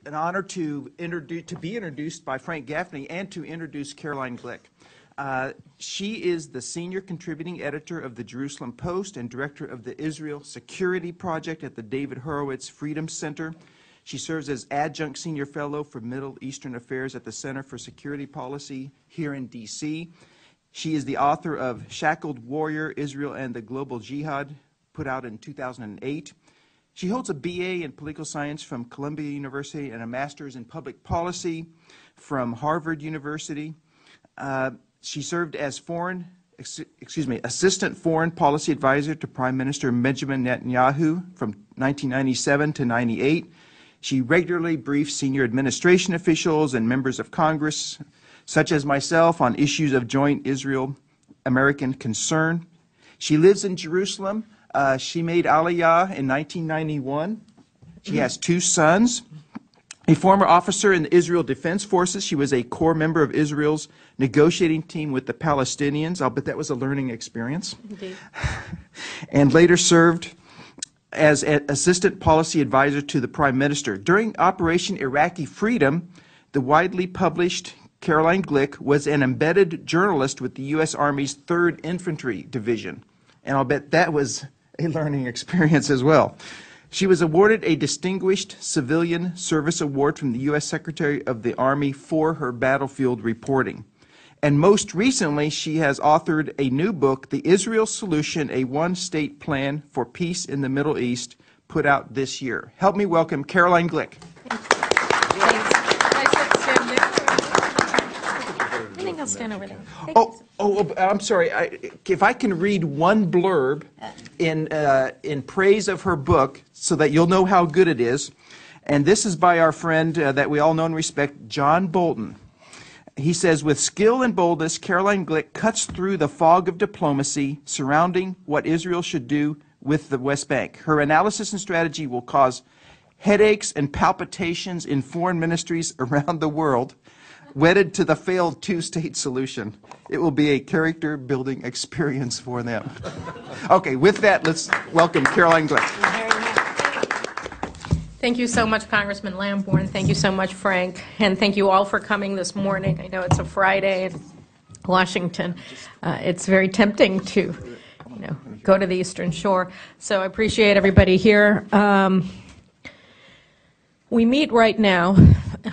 an honor to be introduced by Frank Gaffney and to introduce Caroline Glick. She is the senior contributing editor of the Jerusalem Post and director of the Israel Security Project at the David Horowitz Freedom Center. She serves as adjunct senior fellow for Middle Eastern Affairs at the Center for Security Policy here in D.C. She is the author of Shackled Warrior, Israel and the Global Jihad, put out in 2008. She holds a BA in political science from Columbia University and a master's in public policy from Harvard University. She served as assistant foreign policy advisor to Prime Minister Benjamin Netanyahu from 1997 to 98. She regularly briefs senior administration officials and members of Congress, such as myself, on issues of joint Israel-American concern. She lives in Jerusalem. She made Aliyah in 1991. She has 2 sons. A former officer in the Israel Defense Forces, she was a core member of Israel's negotiating team with the Palestinians. I'll bet that was a learning experience. Indeed. And later served as an assistant policy advisor to the Prime Minister. During Operation Iraqi Freedom, the widely published Caroline Glick was an embedded journalist with the U.S. Army's 3rd Infantry Division. And I'll bet that was a learning experience as well. She was awarded a Distinguished Civilian Service Award from the U.S. Secretary of the Army for her battlefield reporting. And most recently, she has authored a new book, The Israel Solution, a One-State Plan for Peace in the Middle East, put out this year. Help me welcome Caroline Glick. I'll stand over there. I'm sorry. If I can read one blurb in praise of her book so that you'll know how good it is. And this is by our friend that we all know and respect, John Bolton. He says, with skill and boldness, Caroline Glick cuts through the fog of diplomacy surrounding what Israel should do with the West Bank. Her analysis and strategy will cause headaches and palpitations in foreign ministries around the world, wedded to the failed 2-state solution. It will be a character-building experience for them. Okay, with that, let's welcome Caroline Glick. Thank you so much, Congressman Lamborn. Thank you so much, Frank. And thank you all for coming this morning. I know it's a Friday in Washington. It's very tempting to, go to the Eastern Shore. So I appreciate everybody here. We meet right now,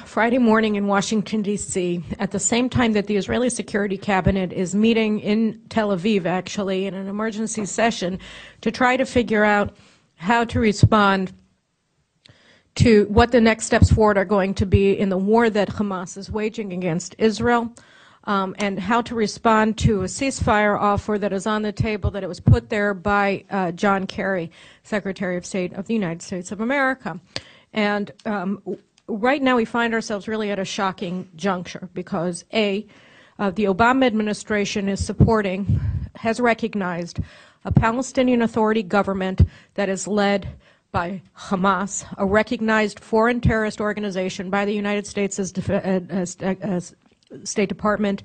Friday morning in Washington, D.C., at the same time that the Israeli Security Cabinet is meeting in Tel Aviv, actually, in an emergency session to try to figure out how to respond to what the next steps forward are going to be in the war that Hamas is waging against Israel, and how to respond to a ceasefire offer that is on the table, that it was put there by John Kerry, Secretary of State of the United States of America. And right now we find ourselves really at a shocking juncture because, A, the Obama administration has recognized a Palestinian Authority government that is led by Hamas, a recognized foreign terrorist organization by the United States as State Department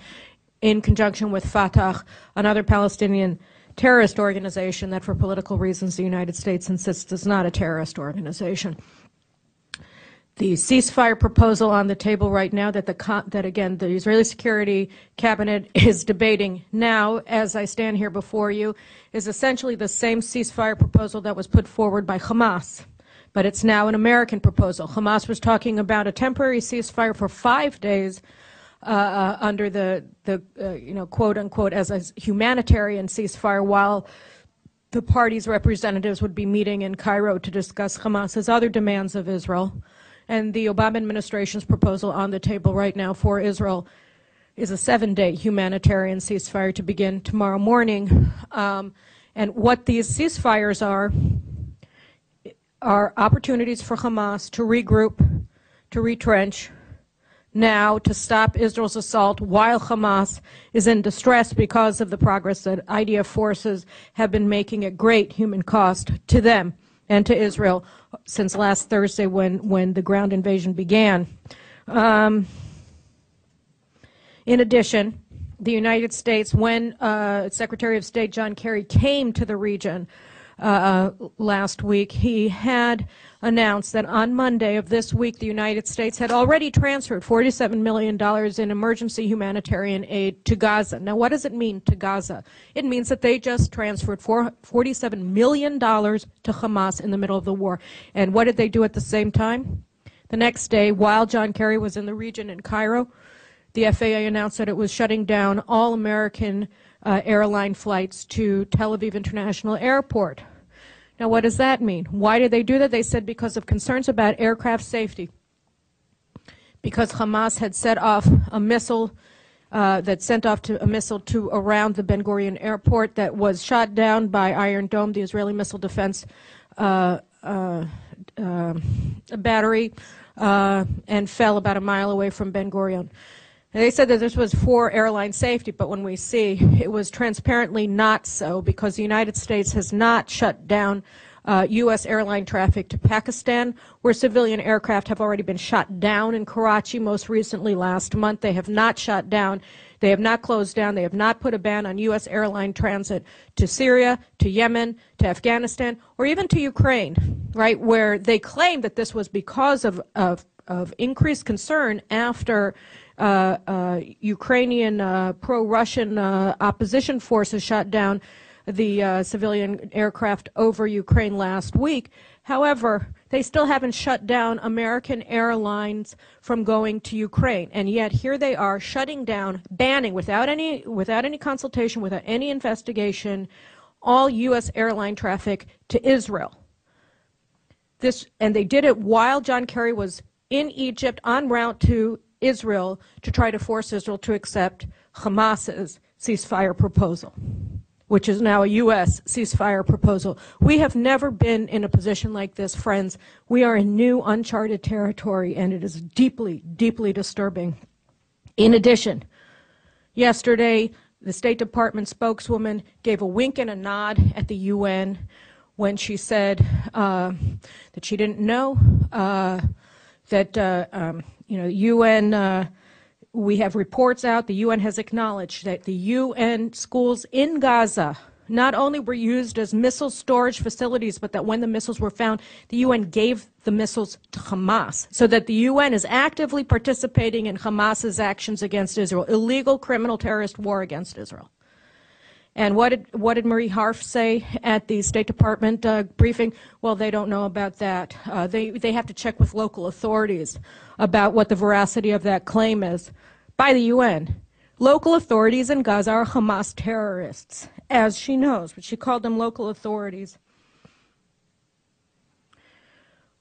in conjunction with Fatah, another Palestinian terrorist organization that for political reasons the United States insists is not a terrorist organization. The ceasefire proposal on the table right now that again the Israeli Security Cabinet is debating now as I stand here before you is essentially the same ceasefire proposal that was put forward by Hamas, but it's now an American proposal. Hamas was talking about a temporary ceasefire for 5 days under the quote unquote as a humanitarian ceasefire, while the party's representatives would be meeting in Cairo to discuss Hamas's other demands of Israel. And the Obama administration's proposal on the table right now for Israel is a 7-day humanitarian ceasefire to begin tomorrow morning. And what these ceasefires are opportunities for Hamas to regroup, to retrench, now to stop Israel's assault while Hamas is in distress because of the progress that IDF forces have been making at great human cost to them and to Israel since last Thursday when the ground invasion began. In addition, the United States, when Secretary of State John Kerry came to the region last week, he had announced that on Monday of this week, the United States had already transferred $47 million in emergency humanitarian aid to Gaza. Now, what does it mean to Gaza? It means that they just transferred $47 million to Hamas in the middle of the war. And what did they do at the same time? The next day, while John Kerry was in the region in Cairo, the FAA announced that it was shutting down all American airline flights to Tel Aviv International Airport. Now, what does that mean? Why did they do that? They said because of concerns about aircraft safety. Because Hamas had set off a missile to around the Ben Gurion airport that was shot down by Iron Dome, the Israeli missile defense battery, and fell about a mile away from Ben Gurion. And they said that this was for airline safety, but when we see, it was transparently not so, because the United States has not shut down U.S. airline traffic to Pakistan, where civilian aircraft have already been shot down in Karachi, most recently last month. They have not shut down, they have not closed down, they have not put a ban on U.S. airline transit to Syria, to Yemen, to Afghanistan, or even to Ukraine, right, where they claim that this was because of increased concern after Ukrainian pro-Russian opposition forces shot down the civilian aircraft over Ukraine last week. However, they still haven't shut down American airlines from going to Ukraine, and yet here they are shutting down, banning without any consultation, without any investigation, all U.S. airline traffic to Israel. And they did it while John Kerry was in Egypt en route to Israel to try to force Israel to accept Hamas's ceasefire proposal, which is now a U.S. ceasefire proposal. We have never been in a position like this, friends. We are in new, uncharted territory, and it is deeply, deeply disturbing. In addition, yesterday, the State Department spokeswoman gave a wink and a nod at the UN when she said that she didn't know that UN, we have reports out, the UN has acknowledged that the UN schools in Gaza not only were used as missile storage facilities, but that when the missiles were found, the UN gave the missiles to Hamas, so that the UN is actively participating in Hamas's actions against Israel, illegal criminal terrorist war against Israel. And what did Marie Harf say at the State Department briefing? Well, they don't know about that. They have to check with local authorities about what the veracity of that claim is by the UN. Local authorities in Gaza are Hamas terrorists, as she knows, but she called them local authorities.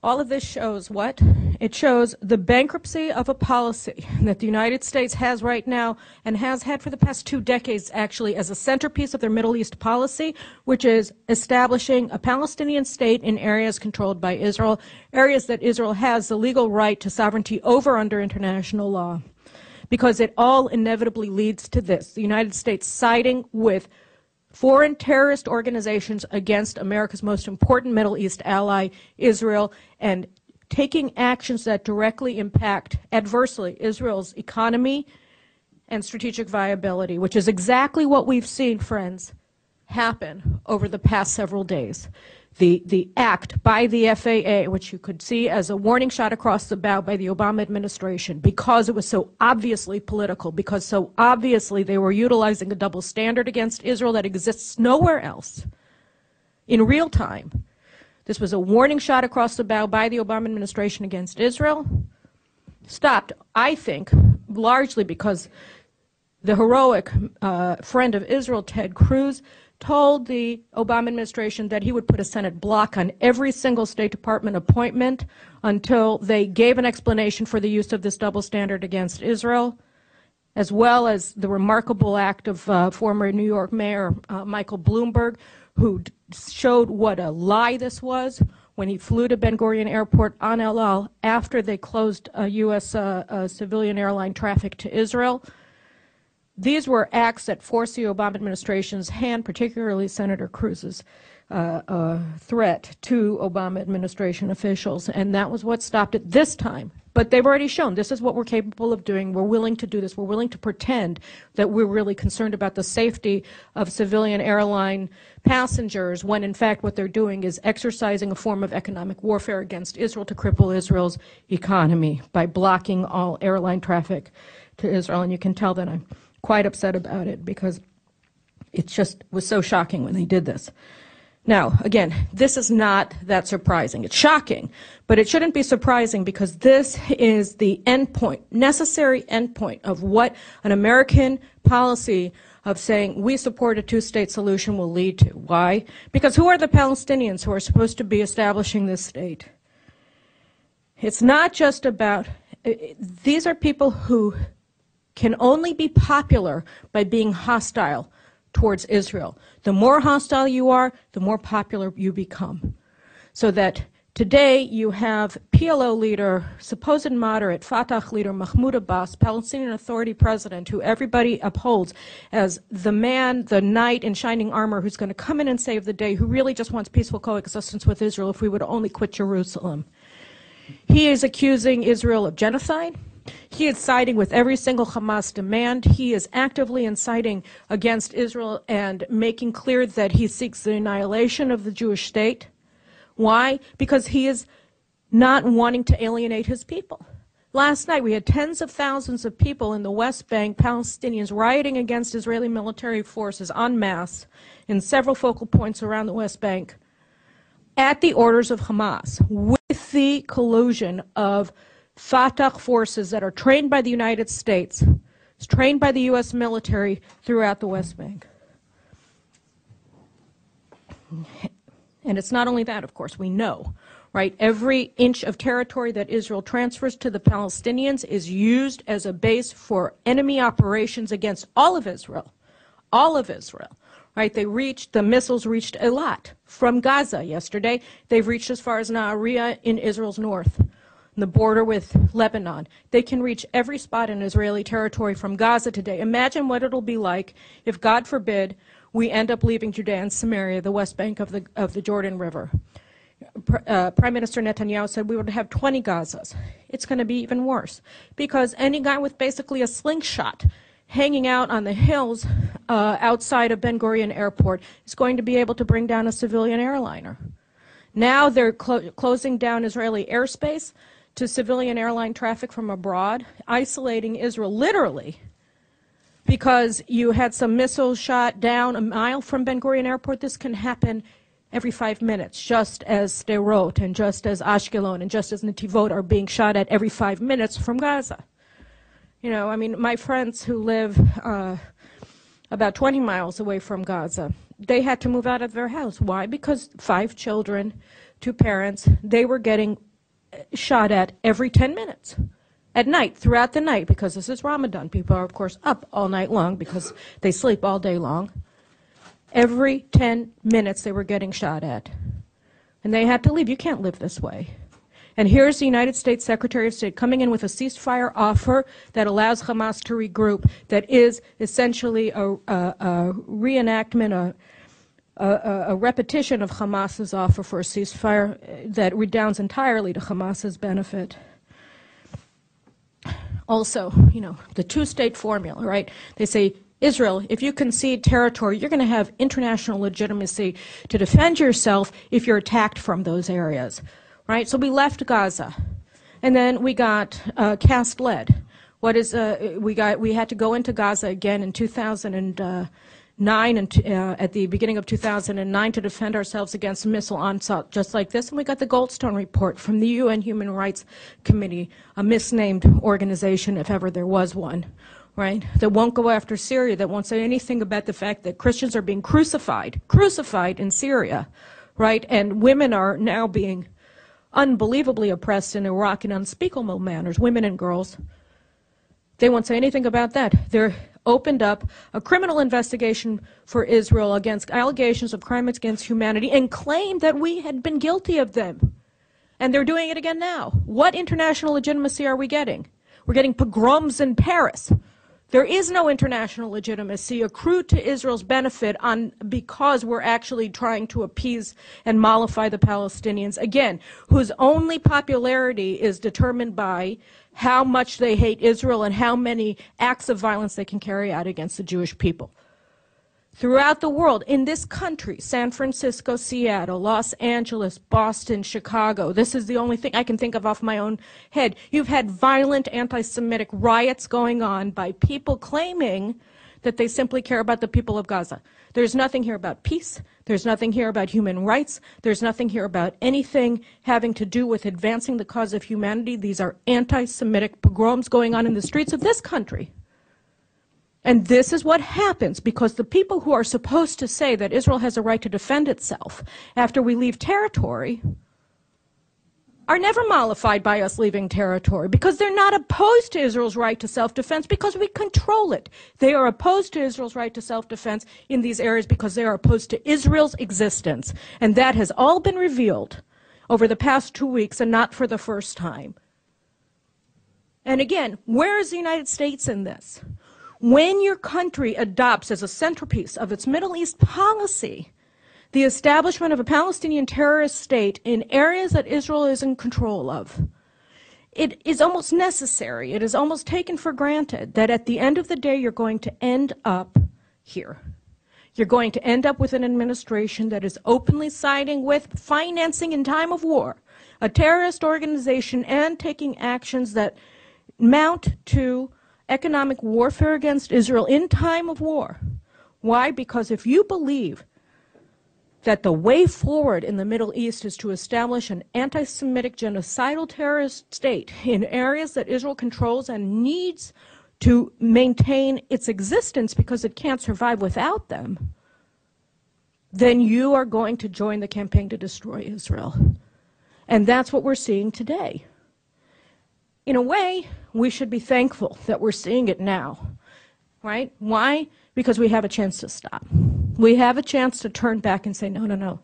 All of this shows what? It shows the bankruptcy of a policy that the United States has right now and has had for the past 2 decades, actually, as a centerpiece of their Middle East policy, which is establishing a Palestinian state in areas controlled by Israel, areas that Israel has the legal right to sovereignty over under international law. Because it all inevitably leads to this: the United States siding with foreign terrorist organizations against America's most important Middle East ally, Israel, and taking actions that directly impact adversely Israel's economy and strategic viability, which is exactly what we've seen, friends, happen over the past several days. The act by the FAA, which you could see as a warning shot across the bow by the Obama administration, because it was so obviously political, because so obviously they were utilizing a double standard against Israel that exists nowhere else in real time. This was a warning shot across the bow by the Obama administration against Israel. Stopped, I think, largely because the heroic friend of Israel, Ted Cruz, told the Obama administration that he would put a Senate block on every single State Department appointment until they gave an explanation for the use of this double standard against Israel, as well as the remarkable act of former New York Mayor Michael Bloomberg, who showed what a lie this was when he flew to Ben Gurion Airport on El Al after they closed U.S. civilian airline traffic to Israel. These were acts that forced the Obama administration's hand, particularly Senator Cruz's, threat to Obama administration officials, and that was what stopped it this time. But they've already shown this is what we're capable of doing. We're willing to do this. We're willing to pretend that we're really concerned about the safety of civilian airline passengers when, in fact, what they're doing is exercising a form of economic warfare against Israel to cripple Israel's economy by blocking all airline traffic to Israel. And you can tell that I'm quite upset about it because it just was so shocking when they did this. Now, again, this is not that surprising. It's shocking, but it shouldn't be surprising because this is the endpoint, necessary endpoint of what an American policy of saying we support a two-state solution will lead to. Why? Because who are the Palestinians who are supposed to be establishing this state? It's not just about, these are people who can only be popular by being hostile towards Israel. The more hostile you are, the more popular you become. So that today you have PLO leader, supposed moderate, Fatah leader Mahmoud Abbas, Palestinian Authority president, who everybody upholds as the man, the knight in shining armor who's going to come in and save the day, who really just wants peaceful coexistence with Israel if we would only quit Jerusalem. He is accusing Israel of genocide. He is siding with every single Hamas demand. He is actively inciting against Israel and making clear that he seeks the annihilation of the Jewish state. Why? Because he is not wanting to alienate his people. Last night we had tens of thousands of people in the West Bank, Palestinians, rioting against Israeli military forces en masse in several focal points around the West Bank at the orders of Hamas, with the collusion of Fatah forces that are trained by the United States, trained by the U.S. military throughout the West Bank. And it's not only that, of course, we know, right? Every inch of territory that Israel transfers to the Palestinians is used as a base for enemy operations against all of Israel, right? The missiles reached Eilat from Gaza yesterday. They've reached as far as Nahariya in Israel's north, the border with Lebanon. They can reach every spot in Israeli territory from Gaza today. Imagine what it'll be like if, God forbid, we end up leaving Judea and Samaria, the West Bank of the Jordan River. Prime Minister Netanyahu said we would have 20 Gazas. It's going to be even worse because any guy with basically a slingshot hanging out on the hills outside of Ben Gurion Airport is going to be able to bring down a civilian airliner. Now they're closing down Israeli airspace to civilian airline traffic from abroad, isolating Israel literally because you had some missiles shot down a mile from Ben Gurion Airport. This can happen every 5 minutes, just as Sderot and just as Ashkelon and just as Netivot are being shot at every 5 minutes from Gaza. You know, I mean, my friends who live about 20 miles away from Gaza, they had to move out of their house. Why? Because 5 children, 2 parents, they were getting shot at every 10 minutes at night, throughout the night, because this is Ramadan. People are, of course, up all night long because they sleep all day long. Every 10 minutes they were getting shot at. And they had to leave. You can't live this way. And here's the United States Secretary of State coming in with a ceasefire offer that allows Hamas to regroup, that is essentially a reenactment, a repetition of Hamas's offer for a ceasefire that redounds entirely to Hamas's benefit. Also, you know, the two-state formula, right? They say, Israel, if you concede territory, you're going to have international legitimacy to defend yourself if you're attacked from those areas, right? So we left Gaza, and then we got cast lead. We had to go into Gaza again in 2009 and at the beginning of 2009 to defend ourselves against missile onslaught just like this. And we got the Goldstone report from the UN Human Rights Committee, a misnamed organization if ever there was one, right, that won't go after Syria, that won't say anything about the fact that Christians are being crucified in Syria, right, and women are now being unbelievably oppressed in Iraq in unspeakable manners, women and girls. They won't say anything about that. They're opened up a criminal investigation for Israel against allegations of crimes against humanity and claimed that we had been guilty of them. And they're doing it again now. What international legitimacy are we getting? We're getting pogroms in Paris. There is no international legitimacy accrued to Israel's benefit because we're actually trying to appease and mollify the Palestinians, again, whose only popularity is determined by how much they hate Israel and how many acts of violence they can carry out against the Jewish people. Throughout the world, in this country, San Francisco, Seattle, Los Angeles, Boston, Chicago, this is the only thing I can think of off my own head. You've had violent anti-Semitic riots going on by people claiming that they simply care about the people of Gaza. There's nothing here about peace. There's nothing here about human rights. There's nothing here about anything having to do with advancing the cause of humanity. These are anti-Semitic pogroms going on in the streets of this country. And this is what happens because the people who are supposed to say that Israel has a right to defend itself after we leave territory are never mollified by us leaving territory because they're not opposed to Israel's right to self-defense because we control it. They are opposed to Israel's right to self-defense in these areas because they are opposed to Israel's existence. And that has all been revealed over the past 2 weeks and not for the first time. And again, where is the United States in this? When your country adopts as a centerpiece of its Middle East policy the establishment of a Palestinian terrorist state in areas that Israel is in control of, it is almost necessary, it is almost taken for granted that at the end of the day you're going to end up here. You're going to end up with an administration that is openly siding with, financing in time of war, a terrorist organization and taking actions that mount to economic warfare against Israel in time of war. Why? Because if you believe that the way forward in the Middle East is to establish an anti-Semitic genocidal terrorist state in areas that Israel controls and needs to maintain its existence because it can't survive without them, then you are going to join the campaign to destroy Israel. And that's what we're seeing today. In a way, we should be thankful that we're seeing it now, right? Why? Because we have a chance to stop. We have a chance to turn back and say, no, no, no.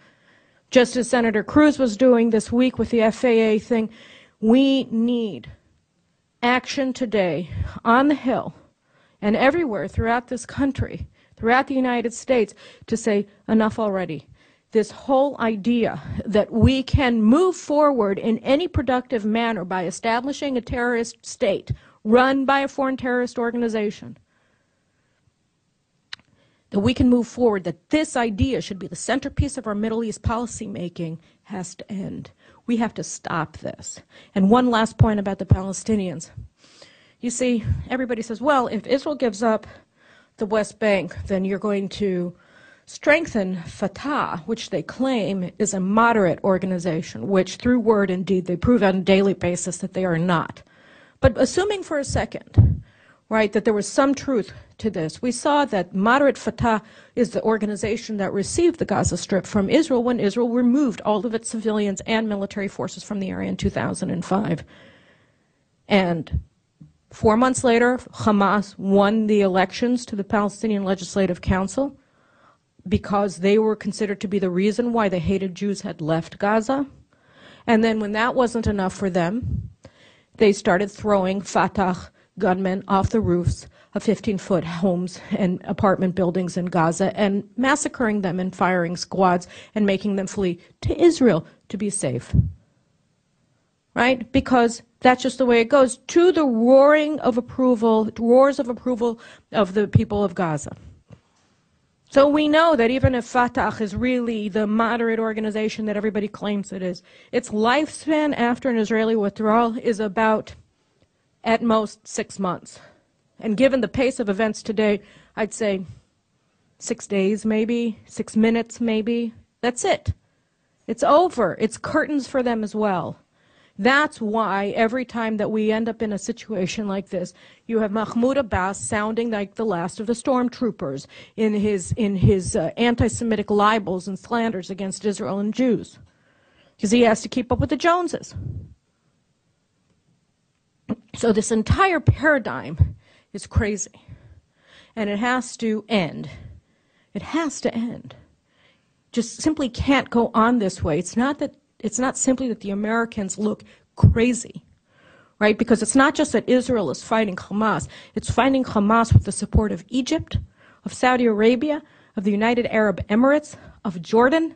Just as Senator Cruz was doing this week with the FAA thing, we need action today on the Hill and everywhere throughout this country, throughout the United States, to say, enough already. This whole idea that we can move forward in any productive manner by establishing a terrorist state run by a foreign terrorist organization, that we can move forward, that this idea should be the centerpiece of our Middle East policy making, has to end. We have to stop this. And one last point about the Palestinians. You see, everybody says, well, if Israel gives up the West Bank, then you're going to strengthen Fatah, which they claim is a moderate organization, which through word and deed they prove on a daily basis that they are not. But assuming for a second, right, that there was some truth to this, we saw that moderate Fatah is the organization that received the Gaza Strip from Israel when Israel removed all of its civilians and military forces from the area in 2005. And 4 months later, Hamas won the elections to the Palestinian Legislative Council because they were considered to be the reason why the hated Jews had left Gaza. And then when that wasn't enough for them, they started throwing Fatah gunmen off the roofs of 15-foot homes and apartment buildings in Gaza and massacring them in firing squads and making them flee to Israel to be safe. Right? Because that's just the way it goes, to the roars of approval of the people of Gaza. So we know that even if Fatah is really the moderate organization that everybody claims it is, its lifespan after an Israeli withdrawal is about, at most, 6 months. And given the pace of events today, I'd say 6 days maybe, 6 minutes maybe. That's it. It's over. It's curtains for them as well. That's why every time that we end up in a situation like this, you have Mahmoud Abbas sounding like the last of the stormtroopers in his anti-Semitic libels and slanders against Israel and Jews, because he has to keep up with the Joneses. So this entire paradigm is crazy, and it has to end. It has to end. Just simply can't go on this way. It's not simply that the Americans look crazy, right? Because it's not just that Israel is fighting Hamas. It's fighting Hamas with the support of Egypt, of Saudi Arabia, of the United Arab Emirates, of Jordan.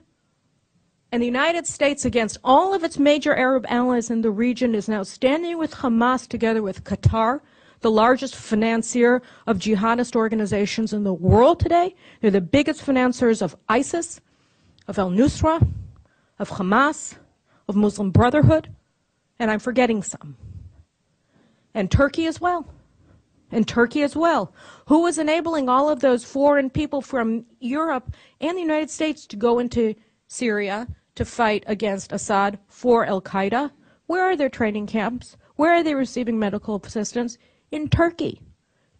And the United States, against all of its major Arab allies in the region, is now standing with Hamas together with Qatar, the largest financier of jihadist organizations in the world today. They're the biggest financiers of ISIS, of al-Nusra, of Hamas, of Muslim Brotherhood, and I'm forgetting some. And Turkey as well. And Turkey as well. Who is enabling all of those foreign people from Europe and the United States to go into Syria to fight against Assad for al-Qaeda? Where are their training camps? Where are they receiving medical assistance? In Turkey.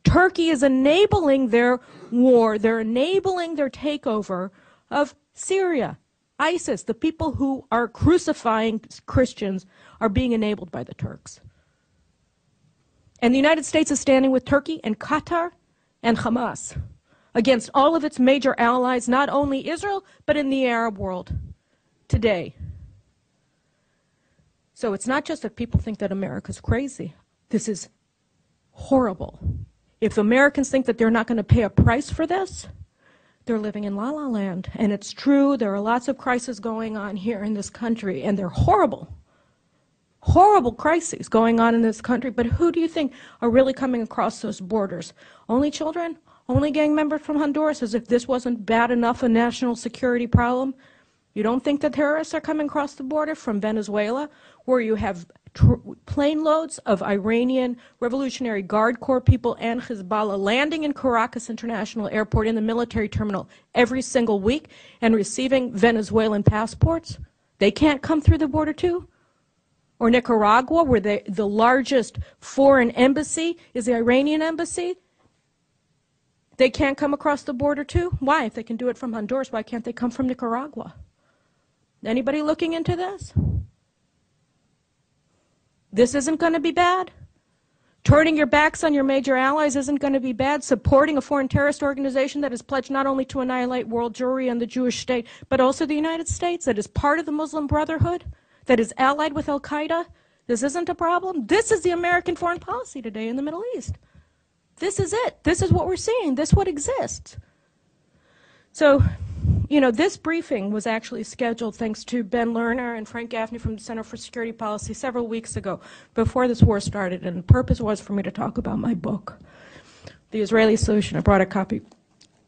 Turkey is enabling their war. They're enabling their takeover of Syria. ISIS, the people who are crucifying Christians, are being enabled by the Turks. And the United States is standing with Turkey and Qatar and Hamas against all of its major allies, not only Israel, but in the Arab world today. So it's not just that people think that America's crazy. This is horrible. If Americans think that they're not going to pay a price for this, they're living in la-la land. And it's true, there are lots of crises going on here in this country, and they're horrible. Horrible crises going on in this country, but who do you think are really coming across those borders? Only children? Only gang members from Honduras, as if this wasn't bad enough a national security problem? You don't think that terrorists are coming across the border from Venezuela, where you have plane loads of Iranian Revolutionary Guard Corps people and Hezbollah landing in Caracas International Airport in the military terminal every single week and receiving Venezuelan passports? They can't come through the border too? Or Nicaragua, where the largest foreign embassy is the Iranian embassy? They can't come across the border too? Why? If they can do it from Honduras, why can't they come from Nicaragua? Anybody looking into this? This isn't going to be bad. Turning your backs on your major allies isn't going to be bad. Supporting a foreign terrorist organization that is pledged not only to annihilate world Jewry and the Jewish state, but also the United States, that is part of the Muslim Brotherhood, that is allied with al-Qaeda. This isn't a problem. This is the American foreign policy today in the Middle East. This is it. This is what we're seeing. This is what exists. So, you know, this briefing was actually scheduled thanks to Ben Lerner and Frank Gaffney from the Center for Security Policy several weeks ago, before this war started, and the purpose was for me to talk about my book, The Israeli Solution. I brought a copy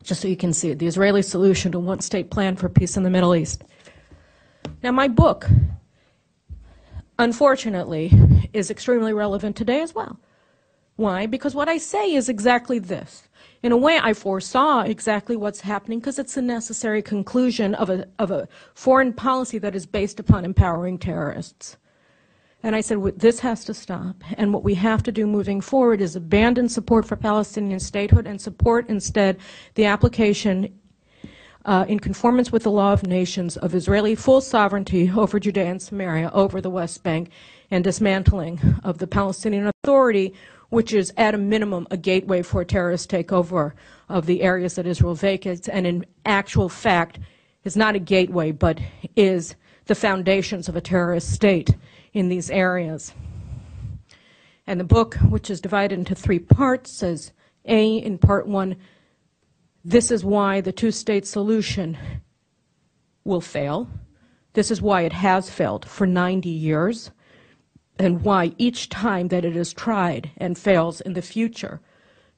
just so you can see it. The Israeli Solution to One-State Plan for Peace in the Middle East. Now, my book, unfortunately, is extremely relevant today as well. Why? Because what I say is exactly this. In a way, I foresaw exactly what's happening because it's a necessary conclusion of a foreign policy that is based upon empowering terrorists. And I said, this has to stop. And what we have to do moving forward is abandon support for Palestinian statehood and support instead the application in conformance with the law of nations of Israeli full sovereignty over Judea and Samaria, over the West Bank, and dismantling of the Palestinian Authority, which is at a minimum a gateway for a terrorist takeover of the areas that Israel vacates, and in actual fact is not a gateway, but is the foundations of a terrorist state in these areas. And the book, which is divided into 3 parts, says, A, in part 1, this is why the two-state solution will fail. This is why it has failed for 90 years. And why each time that it is tried and fails in the future,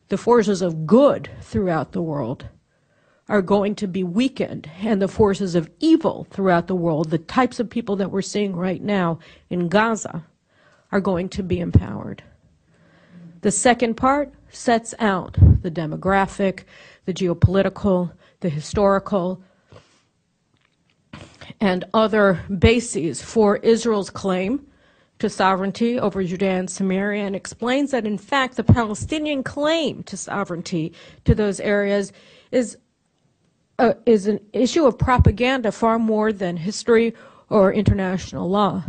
the forces of good throughout the world are going to be weakened, and the forces of evil throughout the world, the types of people that we're seeing right now in Gaza, are going to be empowered. The second part sets out the demographic, the geopolitical, the historical, and other bases for Israel's claim to sovereignty over Judea and Samaria, and explains that, in fact, the Palestinian claim to sovereignty to those areas is an issue of propaganda far more than history or international law.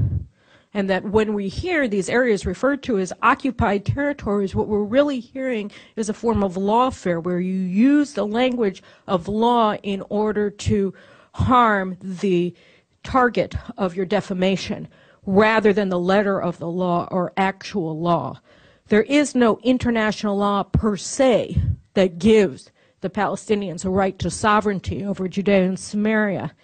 And that when we hear these areas referred to as occupied territories, what we're really hearing is a form of lawfare, where you use the language of law in order to harm the target of your defamation, rather than the letter of the law or actual law. There is no international law per se that gives the Palestinians a right to sovereignty over Judea and Samaria.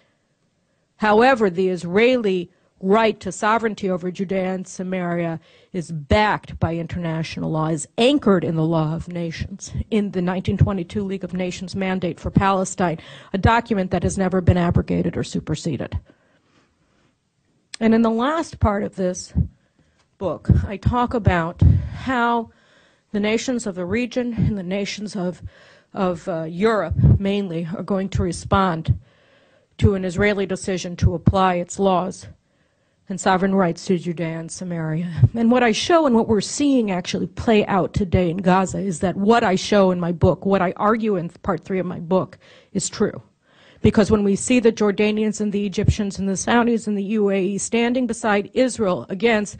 However, the Israeli right to sovereignty over Judea and Samaria is backed by international law, is anchored in the law of nations, in the 1922 League of Nations mandate for Palestine, a document that has never been abrogated or superseded. And in the last part of this book, I talk about how the nations of the region and the nations of Europe mainly are going to respond to an Israeli decision to apply its laws and sovereign rights to Judea and Samaria. And what I show and what we're seeing actually play out today in Gaza is that what I show in my book, what I argue in part 3 of my book, is true. Because when we see the Jordanians and the Egyptians and the Saudis and the UAE standing beside Israel against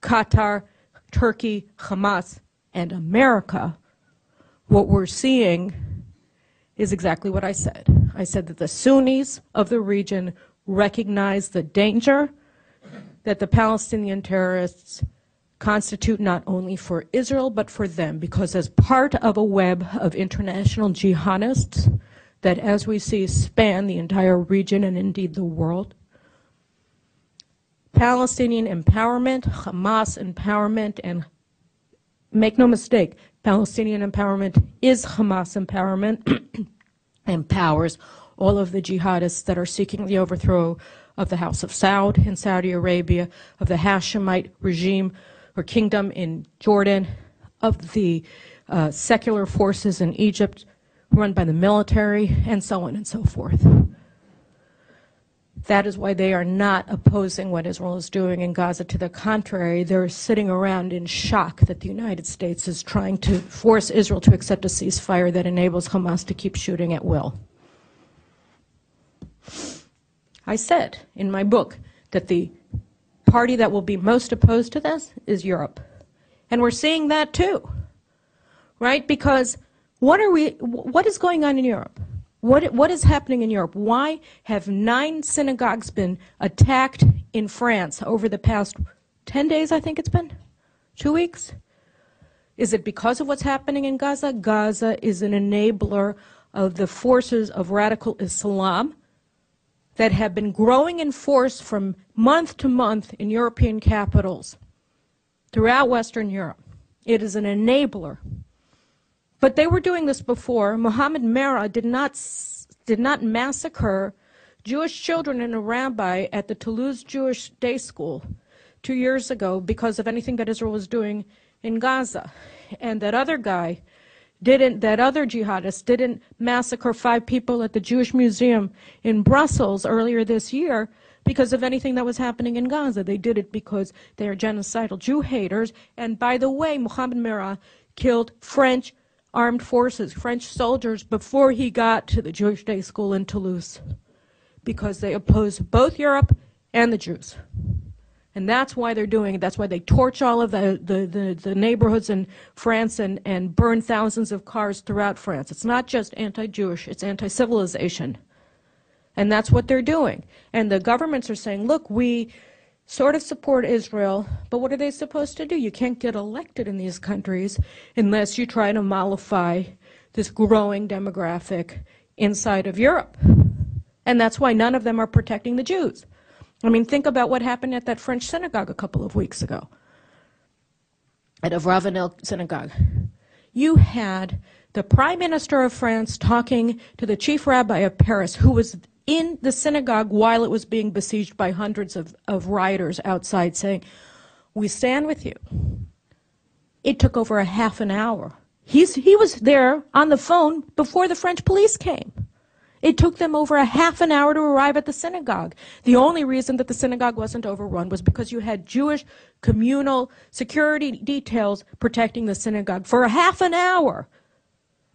Qatar, Turkey, Hamas, and America, what we're seeing is exactly what I said. I said that the Sunnis of the region recognize the danger that the Palestinian terrorists constitute not only for Israel but for them, because as part of a web of international jihadists that, as we see, span the entire region and indeed the world, Palestinian empowerment, Hamas empowerment, and make no mistake, Palestinian empowerment is Hamas empowerment, empowers all of the jihadists that are seeking the overthrow of the House of Saud in Saudi Arabia, of the Hashemite regime or kingdom in Jordan, of the secular forces in Egypt run by the military, and so on and so forth. That is why they are not opposing what Israel is doing in Gaza. To the contrary, they're sitting around in shock that the United States is trying to force Israel to accept a ceasefire that enables Hamas to keep shooting at will. I said in my book that the party that will be most opposed to this is Europe. And we're seeing that too, right? Because what is going on in Europe? What is happening in Europe? Why have 9 synagogues been attacked in France over the past 10 days, I think it's been? 2 weeks? Is it because of what's happening in Gaza? Gaza is an enabler of the forces of radical Islam that have been growing in force from month to month in European capitals throughout Western Europe. It is an enabler. But they were doing this before. Mohammed Merah did not massacre Jewish children and a rabbi at the Toulouse Jewish Day School 2 years ago because of anything that Israel was doing in Gaza. And that other guy that other jihadist didn't massacre 5 people at the Jewish Museum in Brussels earlier this year because of anything that was happening in Gaza. They did it because they are genocidal Jew haters. And by the way, Mohammed Merah killed French armed forces, French soldiers, before he got to the Jewish Day School in Toulouse, because they oppose both Europe and the Jews. And that's why they're doing it. That's why they torch all of the neighborhoods in France and burn thousands of cars throughout France. It's not just anti-Jewish, it's anti-civilization. And that's what they're doing. And the governments are saying, look, we sort of support Israel, but what are they supposed to do? You can't get elected in these countries unless you try to mollify this growing demographic inside of Europe. And that's why none of them are protecting the Jews. I mean, think about what happened at that French synagogue a couple of weeks ago, at Avravanel synagogue. You had the Prime Minister of France talking to the chief rabbi of Paris, who was in the synagogue while it was being besieged by hundreds of rioters outside, saying, "We stand with you." It took over a half an hour. He was there on the phone before the French police came. It took them over a half an hour to arrive at the synagogue. The only reason that the synagogue wasn't overrun was because you had Jewish communal security details protecting the synagogue for a half an hour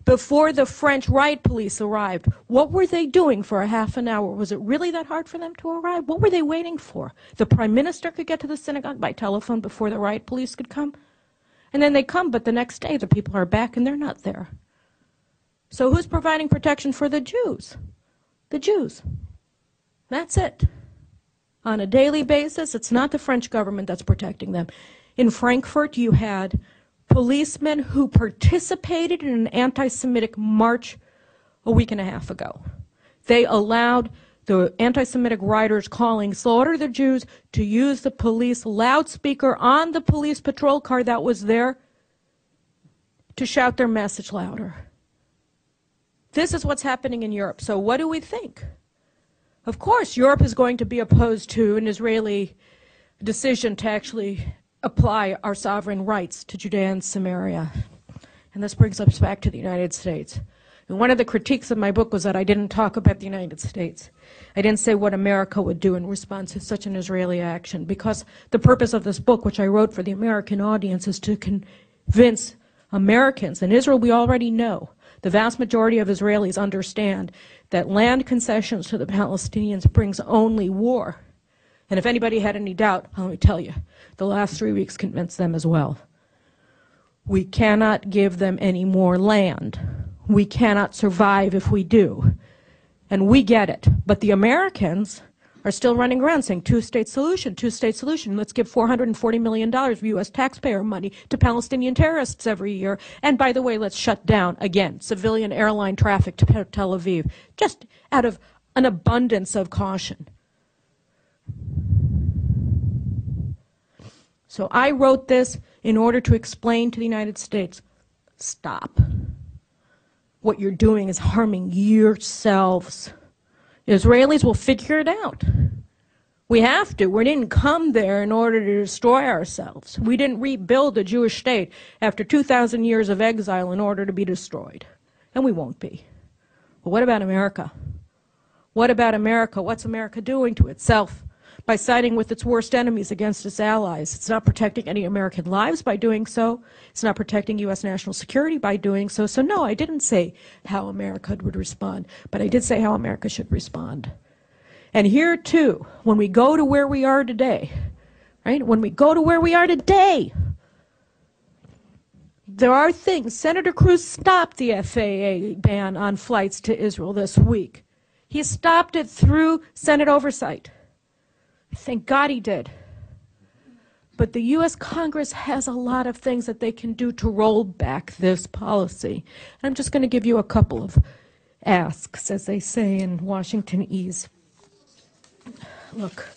before the French riot police arrived. What were they doing for a half an hour? Was it really that hard for them to arrive? What were they waiting for? The prime minister could get to the synagogue by telephone before the riot police could come? And then they come, but the next day the people are back and they're not there. So who's providing protection for the Jews? The Jews. That's it. on a daily basis. It's not the French government that's protecting them. In Frankfurt, you had policemen who participated in an anti-Semitic march a week and a half ago. They allowed the anti-Semitic rioters calling "Slaughter the Jews" to use the police loudspeaker on the police patrol car that was there to shout their message louder. This is what's happening in Europe. So what do we think? Of course, Europe is going to be opposed to an Israeli decision to actually apply our sovereign rights to Judea and Samaria. And this brings us back to the United States. And one of the critiques of my book was that I didn't talk about the United States. I didn't say what America would do in response to such an Israeli action, because the purpose of this book, which I wrote for the American audience, is to convince Americans, and Israel we already know, the vast majority of Israelis understand that land concessions to the Palestinians brings only war. And if anybody had any doubt, let me tell you, the last 3 weeks convinced them as well. We cannot give them any more land. We cannot survive if we do. And we get it. But the Americans are still running around saying two-state solution, two-state solution. Let's give $440 million of U.S. taxpayer money to Palestinian terrorists every year. And by the way, let's shut down, again, civilian airline traffic to Tel Aviv, just out of an abundance of caution. So I wrote this in order to explain to the United States, stop. What you're doing is harming yourselves. Israelis will figure it out. We have to. We didn't come there in order to destroy ourselves. We didn't rebuild the Jewish state after 2,000 years of exile in order to be destroyed. And we won't be. But what about America? What about America? What's America doing to itself? By siding with its worst enemies against its allies. It's not protecting any American lives by doing so. It's not protecting U.S. national security by doing so. So no, I didn't say how America would respond, but I did say how America should respond. And here, too, when we go to where we are today, right, when we go to where we are today, there are things. Senator Cruz stopped the FAA ban on flights to Israel this week. He stopped it through Senate oversight. Thank God he did. But the U.S. Congress has a lot of things that they can do to roll back this policy. And I'm just going to give you a couple of asks, as they say in Washingtonese. Look,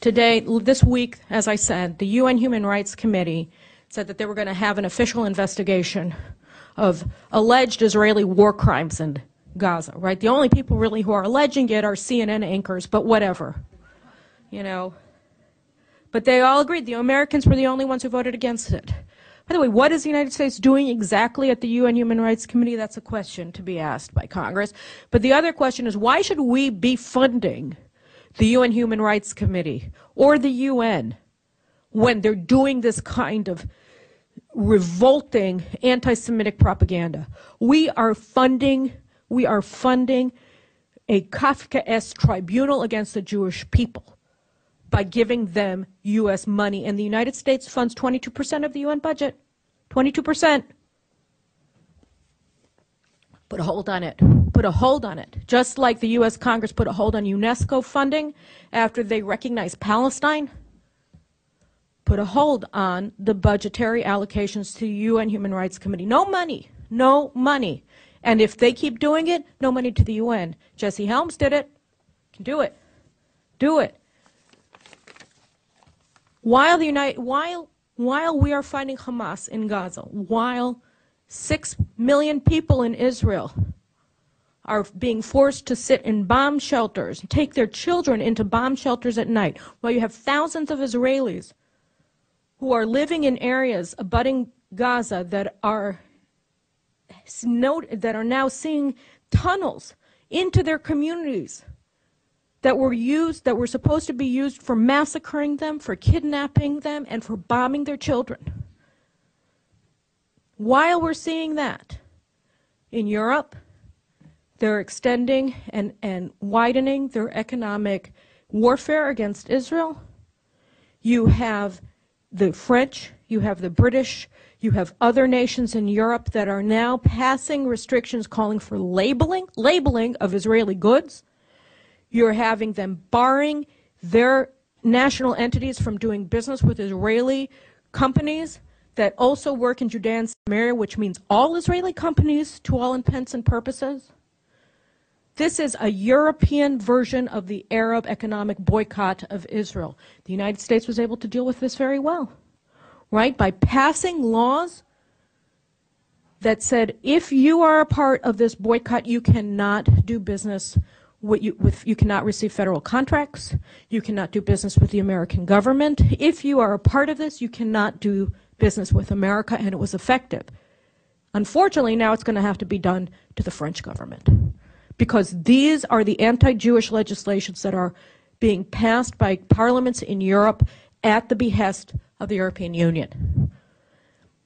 today, this week, as I said, the UN Human Rights Committee said that they were going to have an official investigation of alleged Israeli war crimes in Gaza, right? The only people really who are alleging it are CNN anchors, but whatever. You know, but they all agreed. The Americans were the only ones who voted against it. By the way, what is the United States doing exactly at the UN Human Rights Committee? That's a question to be asked by Congress. But the other question is, why should we be funding the UN Human Rights Committee or the UN when they're doing this kind of revolting anti-Semitic propaganda? We are funding a Kafkaesque tribunal against the Jewish people by giving them U.S. money. And the United States funds 22% of the UN budget. 22%. Put a hold on it. Put a hold on it. Just like the U.S. Congress put a hold on UNESCO funding after they recognized Palestine. Put a hold on the budgetary allocations to the UN Human Rights Committee. No money. No money. And if they keep doing it, no money to the UN. Jesse Helms did it. Can do it. Do it. While we are fighting Hamas in Gaza, while 6 million people in Israel are being forced to sit in bomb shelters, take their children into bomb shelters at night, while you have thousands of Israelis who are living in areas abutting Gaza that are now seeing tunnels into their communities that were supposed to be used for massacring them, for kidnapping them, and for bombing their children. While we're seeing that, in Europe, they're extending and widening their economic warfare against Israel. You have the French, you have the British, you have other nations in Europe that are now passing restrictions calling for labeling of Israeli goods. You're having them barring their national entities from doing business with Israeli companies that also work in Judea and Samaria, which means all Israeli companies to all intents and purposes. This is a European version of the Arab economic boycott of Israel. The United States was able to deal with this very well, right? By passing laws that said, if you are a part of this boycott, you cannot do business you cannot receive federal contracts, you cannot do business with the American government. If you are a part of this, you cannot do business with America, and it was effective. Unfortunately, now it's going to have to be done to the French government, because these are the anti-Jewish legislations that are being passed by parliaments in Europe at the behest of the European Union.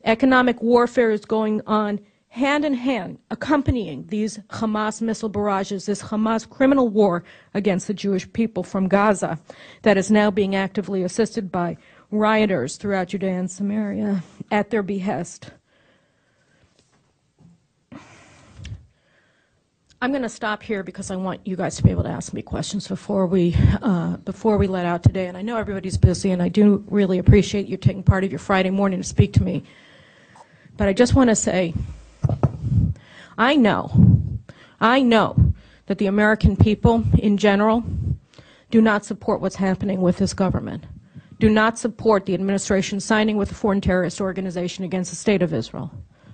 Economic warfare is going on hand in hand, accompanying these Hamas missile barrages, this Hamas criminal war against the Jewish people from Gaza that is now being actively assisted by rioters throughout Judea and Samaria at their behest. I'm going to stop here because I want you guys to be able to ask me questions before we let out today. And I know everybody's busy, and I do really appreciate you taking part of your Friday morning to speak to me. But I just want to say, I know that the American people in general do not support what's happening with this government, do not support the administration signing with a foreign terrorist organization against the state of Israel.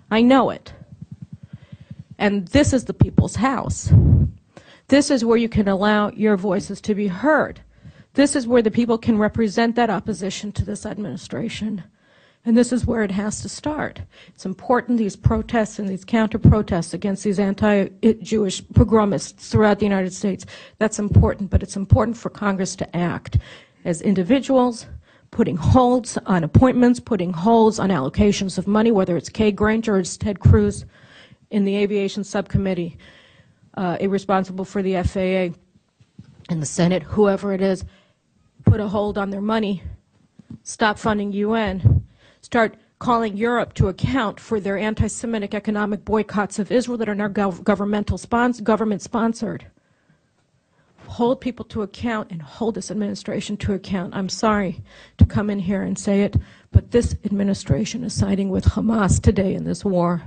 I know it. And this is the people's house. This is where you can allow your voices to be heard. This is where the people can represent that opposition to this administration. And this is where it has to start. It's important, these protests and these counter-protests against these anti-Jewish pogromists throughout the United States, that's important, but it's important for Congress to act as individuals, putting holds on appointments, putting holds on allocations of money, whether it's Kay Granger or it's Ted Cruz in the Aviation Subcommittee, responsible for the FAA, in the Senate, whoever it is, put a hold on their money, stop funding UN, start calling Europe to account for their anti-Semitic economic boycotts of Israel that are now government-sponsored. Hold people to account and hold this administration to account. I'm sorry to come in here and say it, but this administration is siding with Hamas today in this war.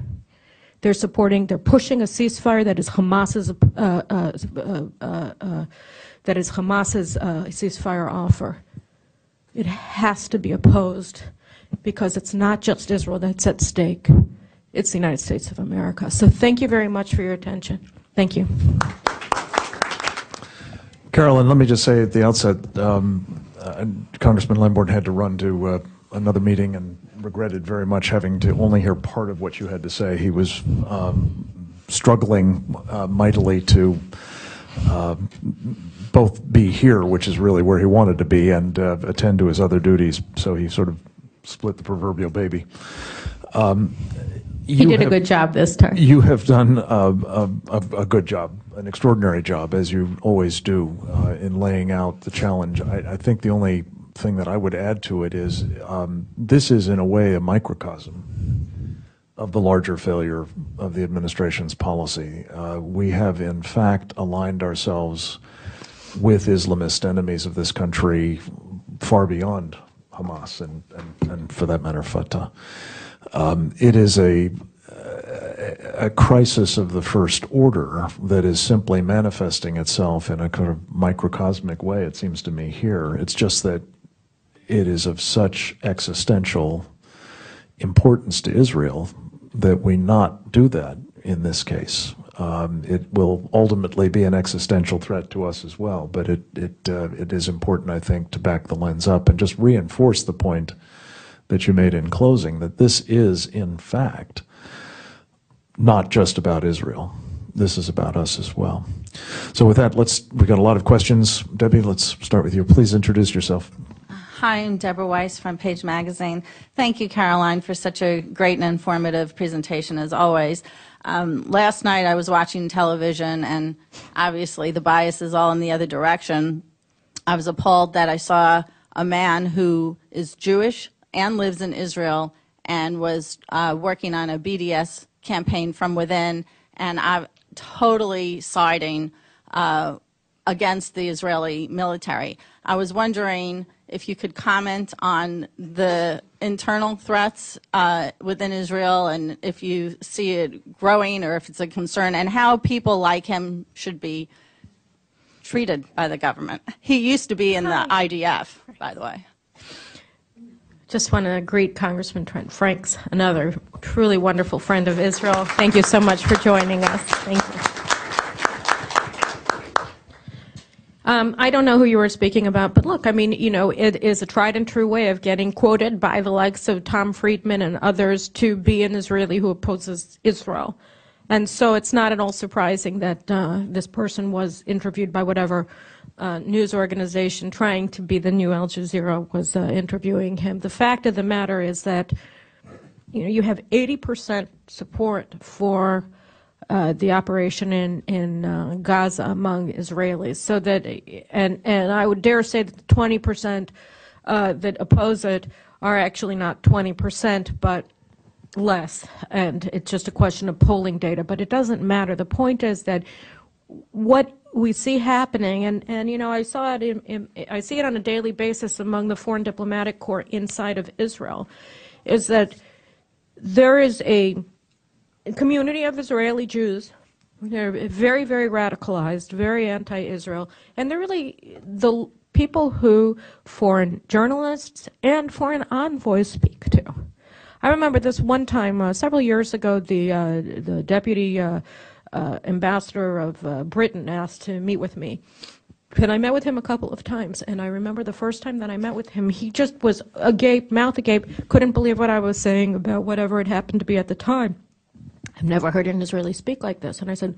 They're pushing a ceasefire that is Hamas's ceasefire offer. It has to be opposed, because it's not just Israel that's at stake. It's the United States of America. So thank you very much for your attention. Thank you. Carolyn, let me just say at the outset, Congressman Lamborn had to run to another meeting and regretted very much having to only hear part of what you had to say. He was struggling mightily to both be here, which is really where he wanted to be, and attend to his other duties. So he sort of split the proverbial baby. He did a good job this time. You have done a good job, an extraordinary job, as you always do, in laying out the challenge. I think the only thing that I would add to it is this is, in a way, a microcosm of the larger failure of the administration's policy. We have, in fact, aligned ourselves with Islamist enemies of this country far beyond Hamas and for that matter, Fatah. It is a crisis of the first order that is simply manifesting itself in a kind of microcosmic way, it seems to me, here. It's just that it is of such existential importance to Israel that we not do that in this case. It will ultimately be an existential threat to us as well, but it is important, I think, to back the lens up and just reinforce the point that you made in closing, that this is, in fact, not just about Israel. This is about us as well. So with that, we've got a lot of questions. Debbie, let's start with you. Please introduce yourself. Hi, I'm Deborah Weiss from Page Magazine. Thank you, Caroline, for such a great and informative presentation, as always. Last night I was watching television, and obviously the bias is all in the other direction. I was appalled that I saw a man who is Jewish and lives in Israel and was working on a BDS campaign from within, and I'm totally siding against the Israeli military. I was wondering if you could comment on the internal threats within Israel and if you see it growing or if it's a concern, and how people like him should be treated by the government. He used to be in the IDF, by the way. Just want to greet Congressman Trent Franks, another truly wonderful friend of Israel. Thank you so much for joining us. Thank you. I don't know who you were speaking about, but look, I mean, you know, it is a tried and true way of getting quoted by the likes of Tom Friedman and others to be an Israeli who opposes Israel. And so it's not at all surprising that this person was interviewed by whatever news organization trying to be the new Al Jazeera was interviewing him. The fact of the matter is that, you know, you have 80% support for the operation in Gaza among Israelis, so that, and I would dare say that the 20% that oppose it are actually not 20%, but less, and it's just a question of polling data. But it doesn't matter. The point is that what we see happening, and you know, I saw it I see it on a daily basis among the foreign diplomatic corps inside of Israel, is that there is a community of Israeli Jews. They're very, very radicalized, very anti-Israel, and they're really the people who foreign journalists and foreign envoys speak to. I remember this one time, several years ago, the deputy ambassador of Britain asked to meet with me. And I met with him a couple of times, and I remember the first time that I met with him, he just was agape, mouth agape, couldn't believe what I was saying about whatever it happened to be at the time. I've never heard an Israeli speak like this. And I said,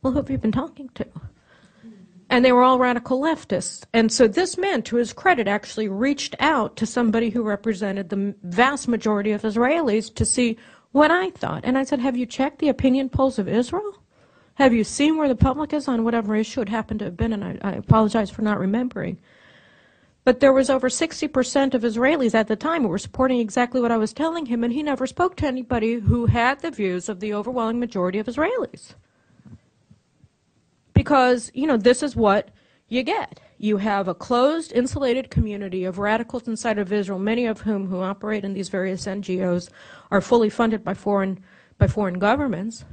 well, who have you been talking to? And they were all radical leftists. And so this man, to his credit, actually reached out to somebody who represented the vast majority of Israelis to see what I thought. And I said, have you checked the opinion polls of Israel? Have you seen where the public is on whatever issue it happened to have been? And I apologize for not remembering. But there was over 60% of Israelis at the time who were supporting exactly what I was telling him, and he never spoke to anybody who had the views of the overwhelming majority of Israelis. Because, you know, this is what you get. You have a closed, insulated community of radicals inside of Israel, many of whom who operate in these various NGOs are fully funded by foreign governments,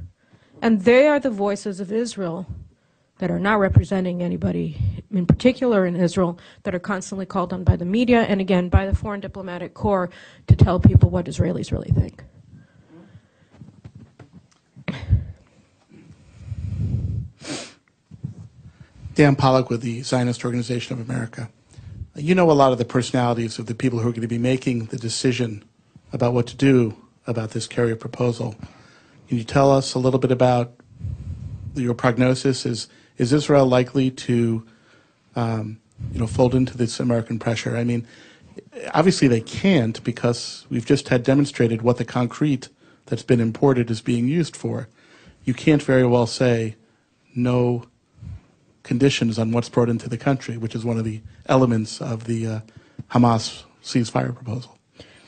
and they are the voices of Israel that are not representing anybody in particular in Israel, that are constantly called on by the media and, again, by the foreign diplomatic corps to tell people what Israelis really think. Dan Pollock with the Zionist Organization of America. You know a lot of the personalities of the people who are going to be making the decision about what to do about this carrier proposal. Can you tell us a little bit about your prognosis? Is Israel likely to fold into this American pressure? I mean, obviously they can't, because we've just had demonstrated what the concrete that's been imported is being used for. You can't very well say no conditions on what's brought into the country, which is one of the elements of the Hamas ceasefire proposal.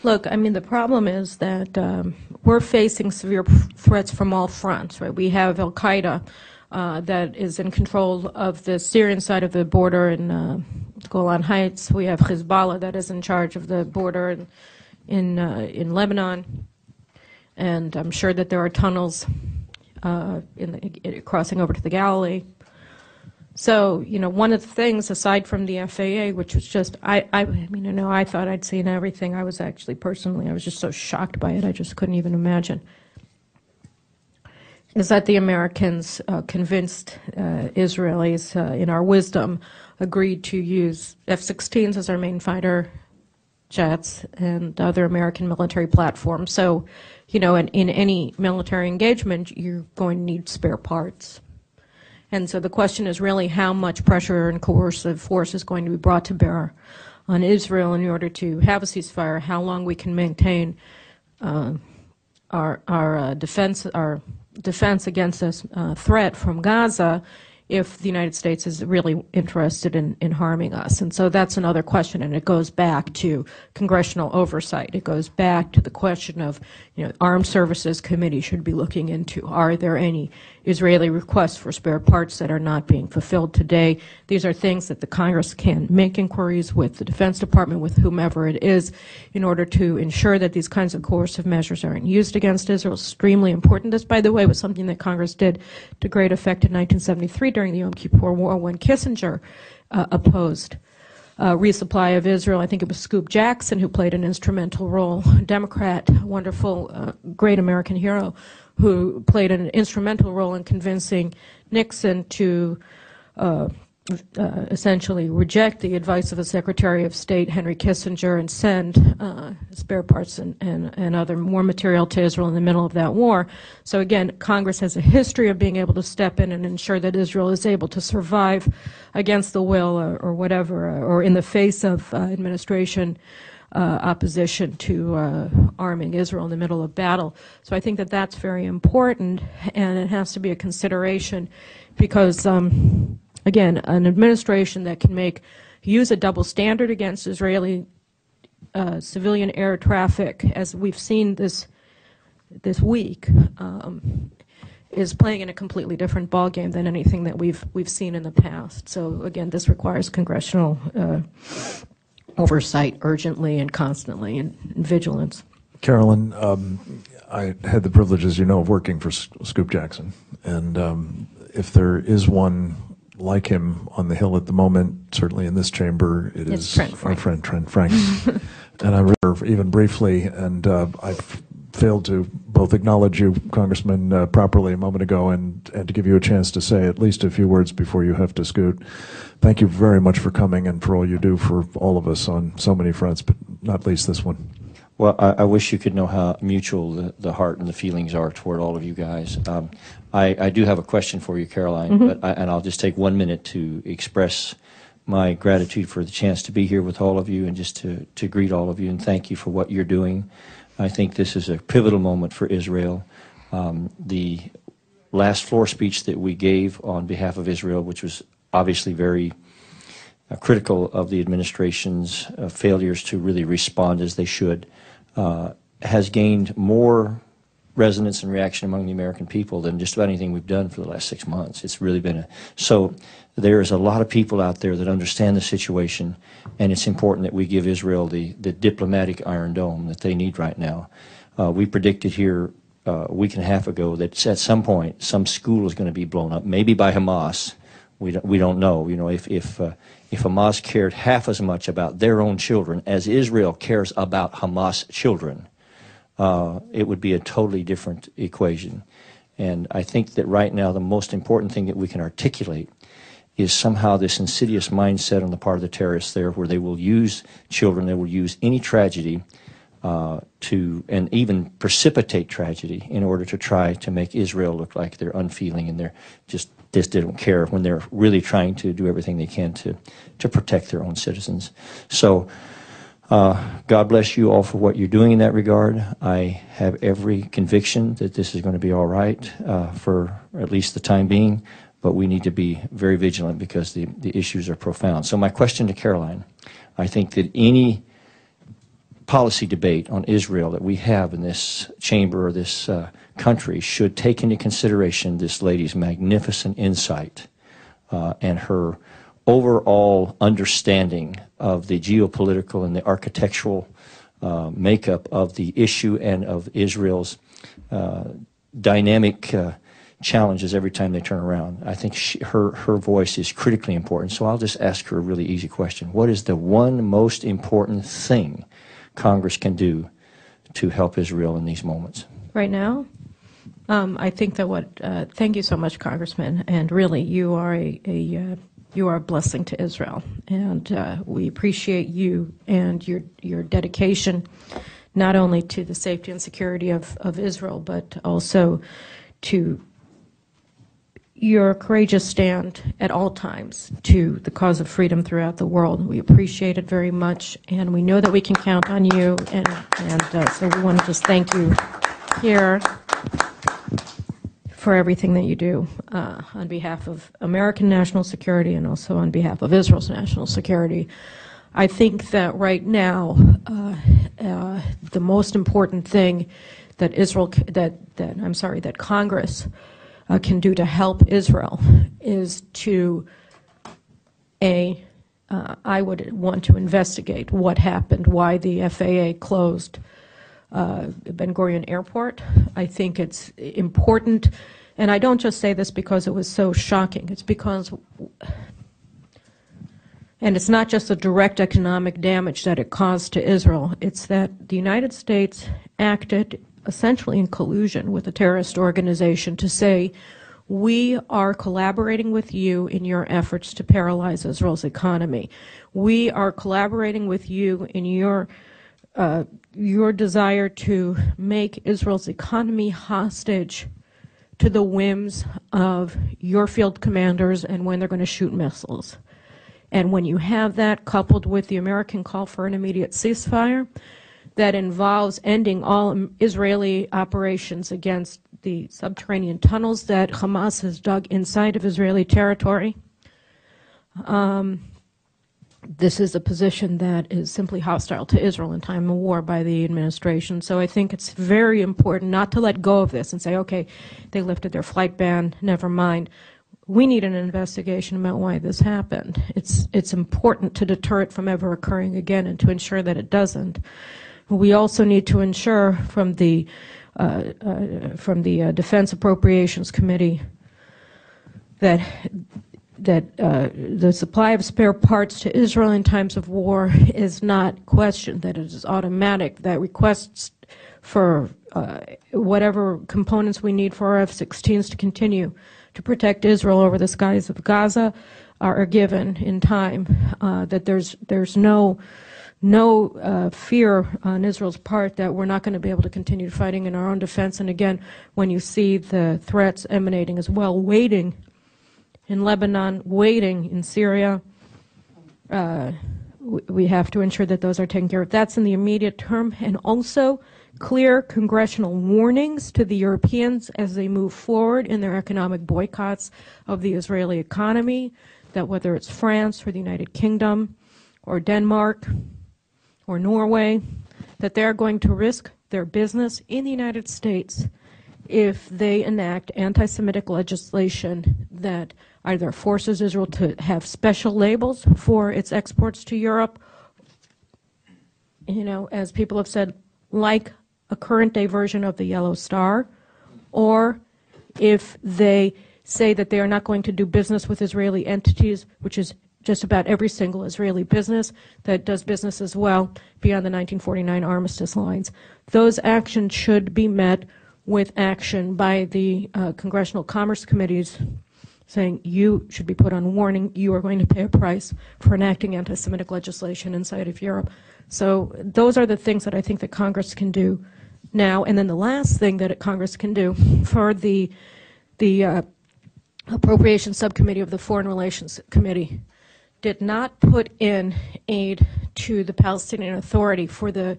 Look, I mean, the problem is that we're facing severe threats from all fronts, right? We have Al-Qaeda that is in control of the Syrian side of the border in Golan Heights. We have Hezbollah that is in charge of the border in Lebanon. And I'm sure that there are tunnels crossing over to the Galilee. So, you know, one of the things, aside from the FAA, which was just, I mean, you know, I thought I'd seen everything. I was actually, personally, I was just so shocked by it, I just couldn't even imagine, is that the Americans convinced Israelis, in our wisdom, agreed to use F-16s as our main fighter jets and other American military platforms. So, you know, in any military engagement, you're going to need spare parts. And so the question is really how much pressure and coercive force is going to be brought to bear on Israel in order to have a ceasefire, how long we can maintain our defense against this threat from Gaza if the United States is really interested in harming us. And so that's another question, and it goes back to congressional oversight. It goes back to the question of, Armed Services Committee should be looking into, are there any Israeli requests for spare parts that are not being fulfilled today? These are things that the Congress can make inquiries with the Defense Department, with whomever it is, in order to ensure that these kinds of coercive measures aren't used against Israel. Extremely important. This, by the way, was something that Congress did to great effect in 1973 during the Yom Kippur War, when Kissinger opposed resupply of Israel. I think it was Scoop Jackson who played an instrumental role, a Democrat, wonderful, great American hero, who played an instrumental role in convincing Nixon to essentially reject the advice of the Secretary of State, Henry Kissinger, and send spare parts and other war material to Israel in the middle of that war. So again, Congress has a history of being able to step in and ensure that Israel is able to survive against the will or whatever, or in the face of administration opposition to arming Israel in the middle of battle. So I think that that's very important, and it has to be a consideration because again, an administration that can use a double standard against Israeli civilian air traffic, as we've seen this week, is playing in a completely different ballgame than anything that we've seen in the past. So again, this requires congressional oversight urgently and constantly, and vigilance. Carolyn, I had the privilege, as you know, of working for Scoop Jackson, and if there is one like him on the Hill at the moment, certainly in this chamber, it's our friend Trent Franks. And I remember even briefly, and I failed to both acknowledge you, Congressman, properly a moment ago, and to give you a chance to say at least a few words before you have to scoot. Thank you very much for coming and for all you do for all of us on so many fronts, but not least this one. Well, I wish you could know how mutual the heart and the feelings are toward all of you guys. I do have a question for you, Caroline, and I'll just take 1 minute to express my gratitude for the chance to be here with all of you and just to greet all of you and thank you for what you're doing. I think this is a pivotal moment for Israel. The last floor speech that we gave on behalf of Israel, which was obviously very critical of the administration's failures to really respond as they should, has gained more resonance and reaction among the American people than just about anything we've done for the last 6 months. It's really been so there is a lot of people out there that understand the situation, and it's important that we give Israel the diplomatic Iron Dome that they need right now. We predicted here a week and a half ago that at some point some school is going to be blown up, maybe by Hamas. We don't know. If Hamas cared half as much about their own children as Israel cares about Hamas children, it would be a totally different equation. And I think that right now the most important thing that we can articulate is somehow this insidious mindset on the part of the terrorists there, where they will use children, they will use any tragedy and even precipitate tragedy in order to try to make Israel look like they're unfeeling and they're just they don't care, when they're really trying to do everything they can to protect their own citizens. So God bless you all for what you're doing in that regard. I have every conviction that this is going to be all right for at least the time being, but we need to be very vigilant because the issues are profound. So my question to Caroline, I think that any policy debate on Israel that we have in this chamber or this country should take into consideration this lady's magnificent insight and her overall understanding of the geopolitical and the architectural makeup of the issue and of Israel's dynamic challenges every time they turn around. I think her voice is critically important. So I'll just ask her a really easy question. What is the one most important thing Congress can do to help Israel in these moments? Right now? I think that thank you so much, Congressman, and really you are you are a blessing to Israel, and we appreciate you and your dedication, not only to the safety and security of Israel, but also to your courageous stand at all times to the cause of freedom throughout the world. We appreciate it very much, and we know that we can count on you, and so we want to just thank you here for everything that you do on behalf of American national security and also on behalf of Israel's national security. I think that right now, the most important thing that that Congress can do to help Israel is to, I would want to investigate what happened, why the FAA closed Ben Gurion Airport. I think it's important, and I don't just say this because it was so shocking. It's because, and it's not just the direct economic damage that it caused to Israel, it's that the United States acted essentially in collusion with a terrorist organization to say, we are collaborating with you in your efforts to paralyze Israel's economy. We are collaborating with you in your desire to make Israel's economy hostage to the whims of your field commanders and when they're going to shoot missiles. And when you have that coupled with the American call for an immediate ceasefire that involves ending all Israeli operations against the subterranean tunnels that Hamas has dug inside of Israeli territory, this is a position that is simply hostile to Israel in time of war by the administration. So I think it's very important not to let go of this and say, okay, they lifted their flight ban, never mind. We need an investigation about why this happened. It's important to deter it from ever occurring again and to ensure that it doesn't. We also need to ensure from the Defense Appropriations Committee that the supply of spare parts to Israel in times of war is not questioned, that it is automatic, that requests for whatever components we need for our F-16s to continue to protect Israel over the skies of Gaza are given in time, that there's no fear on Israel's part that we're not going to be able to continue fighting in our own defense. And again, when you see the threats emanating as well, waiting in Lebanon, waiting in Syria, we have to ensure that those are taken care of. That's in the immediate term, and also clear congressional warnings to the Europeans as they move forward in their economic boycotts of the Israeli economy, that whether it's France or the United Kingdom or Denmark or Norway, that they're going to risk their business in the United States if they enact anti-Semitic legislation that either forces Israel to have special labels for its exports to Europe, as people have said, like a current-day version of the Yellow Star, or if they say that they are not going to do business with Israeli entities, which is just about every single Israeli business that does business as well beyond the 1949 armistice lines. Those actions should be met with action by the Congressional Commerce Committees saying you should be put on warning, you are going to pay a price for enacting anti-Semitic legislation inside of Europe. So those are the things that I think that Congress can do now. And then the last thing that Congress can do for the Appropriations Subcommittee of the Foreign Relations Committee did not put in aid to the Palestinian Authority for the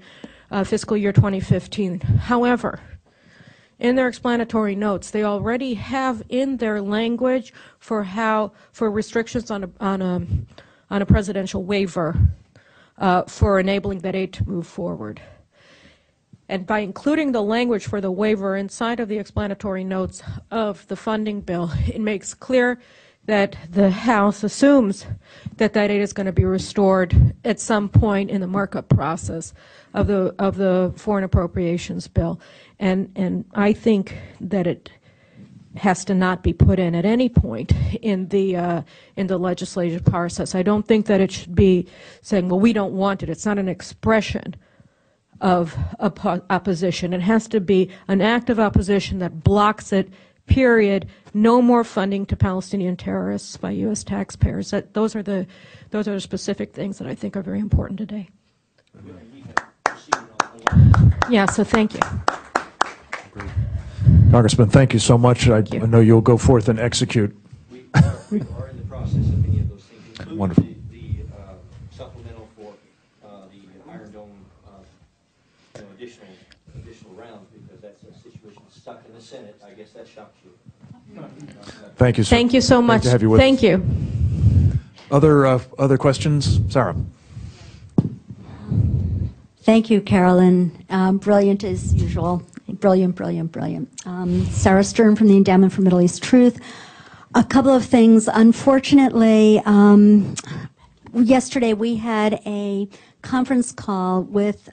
fiscal year 2015. However, in their explanatory notes, they already have in their language for restrictions on a presidential waiver for enabling that aid to move forward. And by including the language for the waiver inside of the explanatory notes of the funding bill, it makes clear that the House assumes that aid is going to be restored at some point in the markup process of the foreign appropriations bill. And I think that it has to not be put in at any point in the legislative process. I don't think that it should be saying, well, we don't want it. It's not an expression of opposition. It has to be an act of opposition that blocks it, period. No more funding to Palestinian terrorists by U.S. taxpayers. Those are the specific things that I think are very important today. Yeah, so thank you. Congressman, thank you so much. I know you'll go forth and execute. We are in the process of many of those things, including Wonderful. the supplemental for the Iron Dome additional rounds, because that's a situation stuck in the Senate. I guess that shocks you. Thank you, sir. Thank you so Great much. to have you with Thank us. you. Other questions? Sarah. Thank you, Carolyn. Brilliant as usual. Brilliant, brilliant, brilliant. Sarah Stern from the Endowment for Middle East Truth. A couple of things. Unfortunately, yesterday we had a conference call with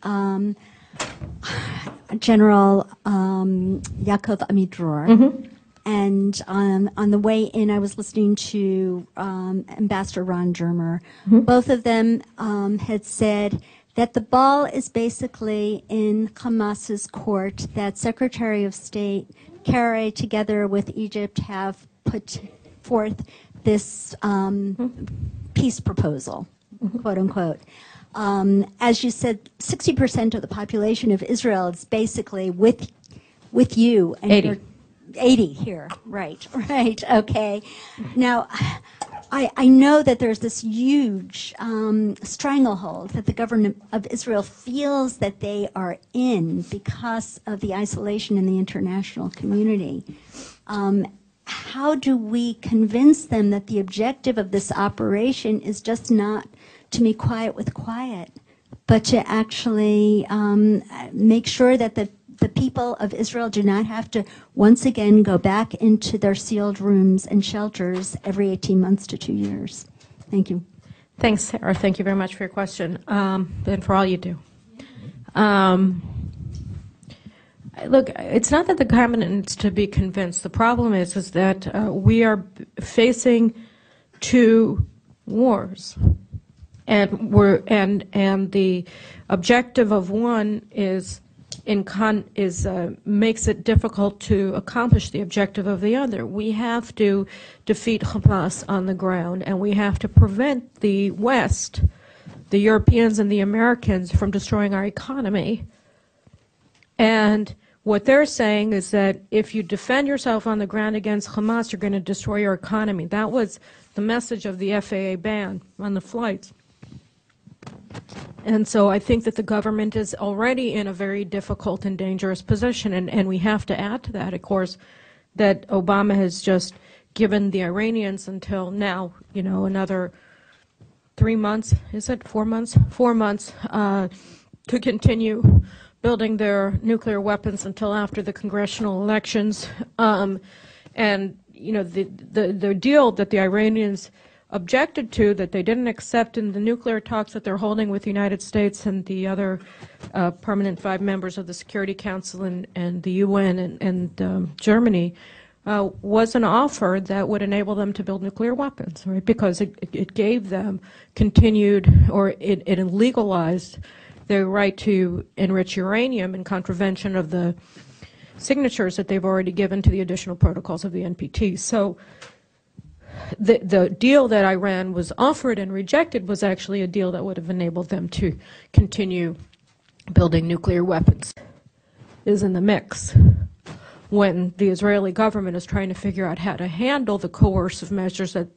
General Yaakov Amidror. And on the way in, I was listening to Ambassador Ron Dermer. Both of them had said that the ball is basically in Hamas's court, that Secretary of State Kerry, together with Egypt, have put forth this peace proposal, quote unquote. As you said, 60% of the population of Israel is basically with you. And 80. 80 here, right, okay. Now, I know that there's this huge stranglehold that the government of Israel feels that they are in because of the isolation in the international community. How do we convince them that the objective of this operation is just not to be quiet with quiet, but to actually make sure that the people of Israel do not have to once again go back into their sealed rooms and shelters every 18 months to 2 years? Thank you. Thanks, Sarah. Thank you very much for your question and for all you do. Look, it's not that the cabinet needs to be convinced. The problem is that we are facing two wars, and the objective of one makes it difficult to accomplish the objective of the other. We have to defeat Hamas on the ground, and we have to prevent the West, the Europeans and the Americans, from destroying our economy. And what they're saying is that if you defend yourself on the ground against Hamas, you're going to destroy your economy. That was the message of the FAA ban on the flights. And so I think that the government is already in a very difficult and dangerous position. And we have to add to that, of course, that Obama has just given the Iranians until now, another 3 months, is it 4 months? 4 months to continue building their nuclear weapons until after the congressional elections. And, the deal that the Iranians objected to, that they didn't accept in the nuclear talks that they're holding with the United States and the other permanent 5 members of the Security Council and the UN and Germany, was an offer that would enable them to build nuclear weapons, right? Because it gave them continued, or it legalized their right to enrich uranium in contravention of the signatures that they've already given to the additional protocols of the NPT. So the deal that Iran was offered and rejected was actually a deal that would have enabled them to continue building nuclear weapons. Is in the mix when the Israeli government is trying to figure out how to handle the coercive measures that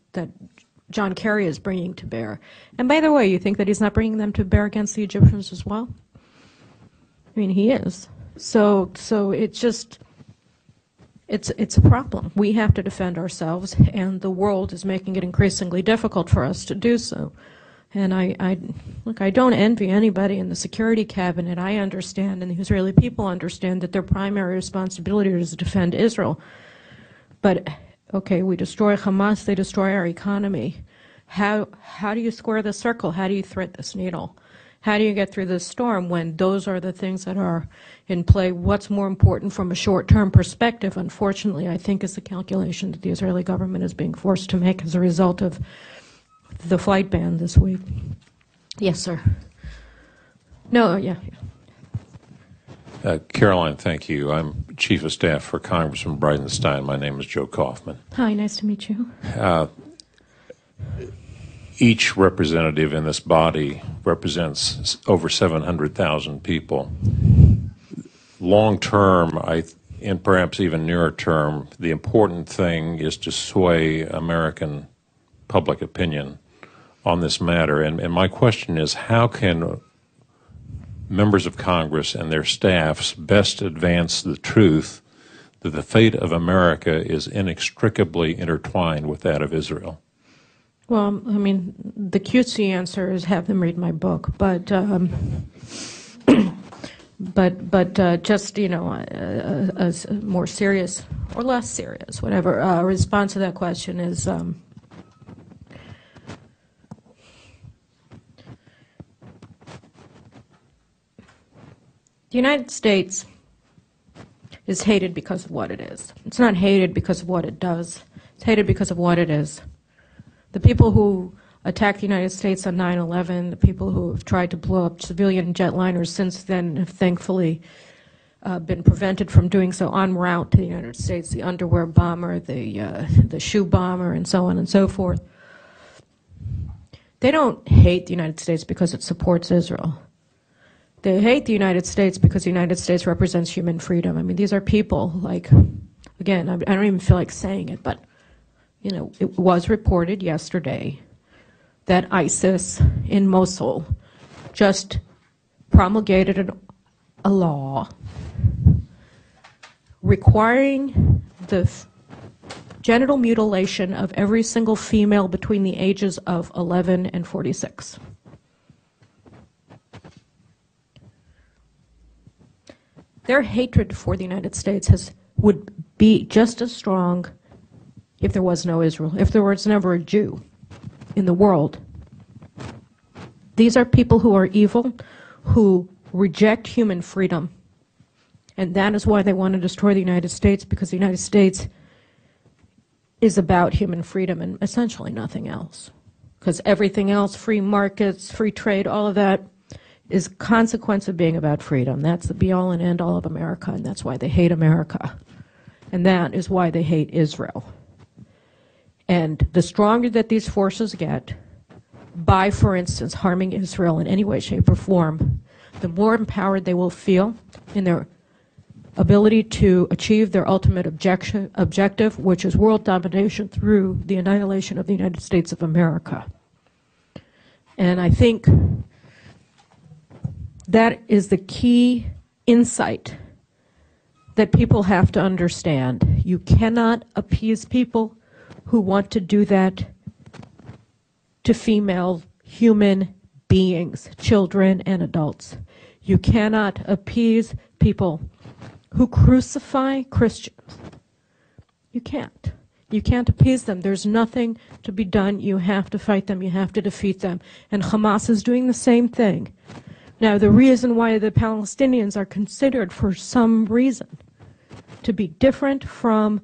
John Kerry is bringing to bear. And by the way, you think that he's not bringing them to bear against the Egyptians as well? I mean, he is. So it's just, it's a problem. We have to defend ourselves, and the world is making it increasingly difficult for us to do so. And I don't envy anybody in the security cabinet. I understand, and the Israeli people understand, that their primary responsibility is to defend Israel. But, okay, we destroy Hamas, they destroy our economy. How do you square the circle? How do you thread this needle? How do you get through this storm when those are the things that are in play? What's more important from a short-term perspective, unfortunately, I think, is the calculation that the Israeli government is being forced to make as a result of the flight ban this week. Yes, sir. No, yeah. Caroline, thank you. I'm Chief of Staff for Congressman Bridenstine. My name is Joe Kaufman. Hi, nice to meet you. Each representative in this body represents over 700,000 people. Long term, and perhaps even nearer term, the important thing is to sway American public opinion on this matter. And my question is, how can members of Congress and their staffs best advance the truth that the fate of America is inextricably intertwined with that of Israel? Well, I mean, the cutesy answer is have them read my book, but just, you know, a more serious or less serious, whatever, response to that question is the United States is hated because of what it is. It's not hated because of what it does. It's hated because of what it is. The people who attacked the United States on 9/11, the people who have tried to blow up civilian jetliners since then have thankfully been prevented from doing so en route to the United States, the underwear bomber, the shoe bomber, and so on and so forth. They don't hate the United States because it supports Israel. They hate the United States because the United States represents human freedom. I mean, these are people like, again, I don't even feel like saying it, but, you know, it was reported yesterday that ISIS in Mosul just promulgated a law requiring the genital mutilation of every single female between the ages of 11 and 46. Their hatred for the United States would be just as strong if there was no Israel, if there was never a Jew in the world. These are people who are evil, who reject human freedom. And that is why they want to destroy the United States, because the United States is about human freedom and essentially nothing else. Because everything else, free markets, free trade, all of that is consequence of being about freedom. That's the be-all and end-all of America, and that's why they hate America. And that is why they hate Israel. And the stronger that these forces get by, for instance, harming Israel in any way, shape, or form, the more empowered they will feel in their ability to achieve their ultimate objective, which is world domination through the annihilation of the United States of America. And I think that is the key insight that people have to understand. You cannot appease people who want to do that to female human beings, children and adults. You cannot appease people who crucify Christians. You can't. You can't appease them. There's nothing to be done. You have to fight them. You have to defeat them. And Hamas is doing the same thing. Now, the reason why the Palestinians are considered, for some reason, to be different from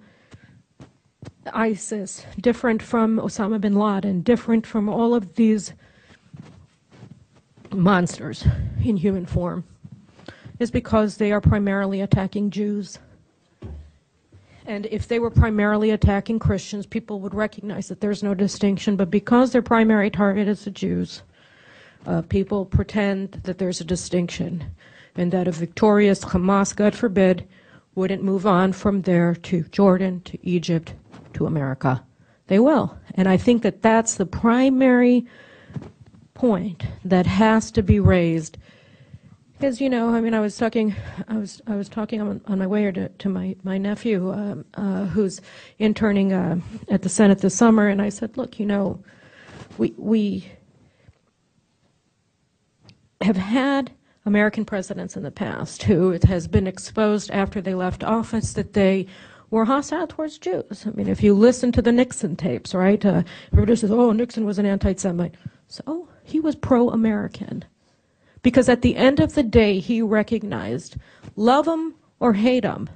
ISIS, different from Osama bin Laden, different from all of these monsters in human form, is because they are primarily attacking Jews. And if they were primarily attacking Christians, people would recognize that there's no distinction. But because their primary target is the Jews, people pretend that there's a distinction and that a victorious Hamas, God forbid, wouldn't move on from there to Jordan, to Egypt, to America. They will. And I think that that's the primary point that has to be raised. Because, you know, I mean, I was talking on my way here to my nephew who's interning at the Senate this summer, and I said, look, you know, we have had American presidents in the past who it has been exposed after they left office that they were hostile towards Jews. I mean, if you listen to the Nixon tapes, right, everybody says, oh, Nixon was an anti-Semite. So he was pro-American. Because at the end of the day, he recognized, love them or hate them,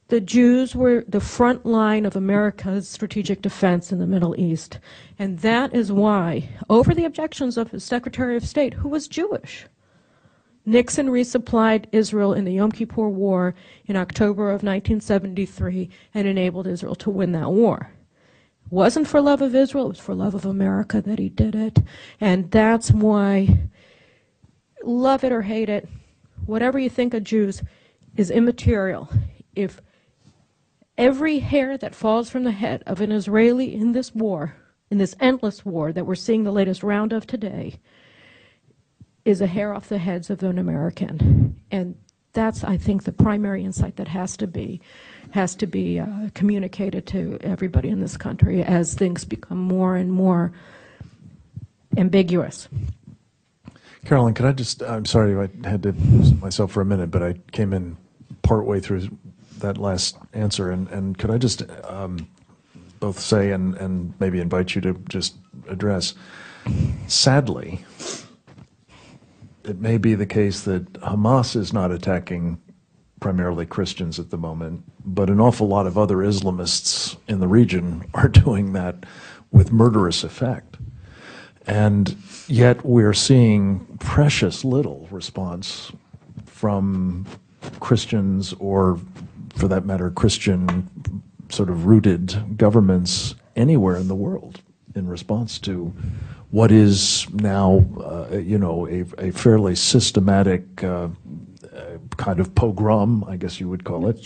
the Jews were the front line of America's strategic defense in the Middle East. And that is why, over the objections of his Secretary of State, who was Jewish, Nixon resupplied Israel in the Yom Kippur War in October of 1973 and enabled Israel to win that war. It wasn't for love of Israel, it was for love of America that he did it. And that's why, love it or hate it, whatever you think of Jews is immaterial. If every hair that falls from the head of an Israeli in this war, in this endless war that we're seeing the latest round of today, is a hair off the heads of an American. And that's, I think, the primary insight that has to be has to be communicated to everybody in this country as things become more and more ambiguous. Caroline, could I just, I'm sorry I had to lose myself for a minute, but I came in partway through that last answer, and could I just both say and maybe invite you to just address, sadly, it may be the case that Hamas is not attacking primarily Christians at the moment, but an awful lot of other Islamists in the region are doing that with murderous effect. And yet we're seeing precious little response from Christians, or for that matter, Christian sort of rooted governments anywhere in the world in response to what is now, a fairly systematic kind of pogrom, I guess you would call it,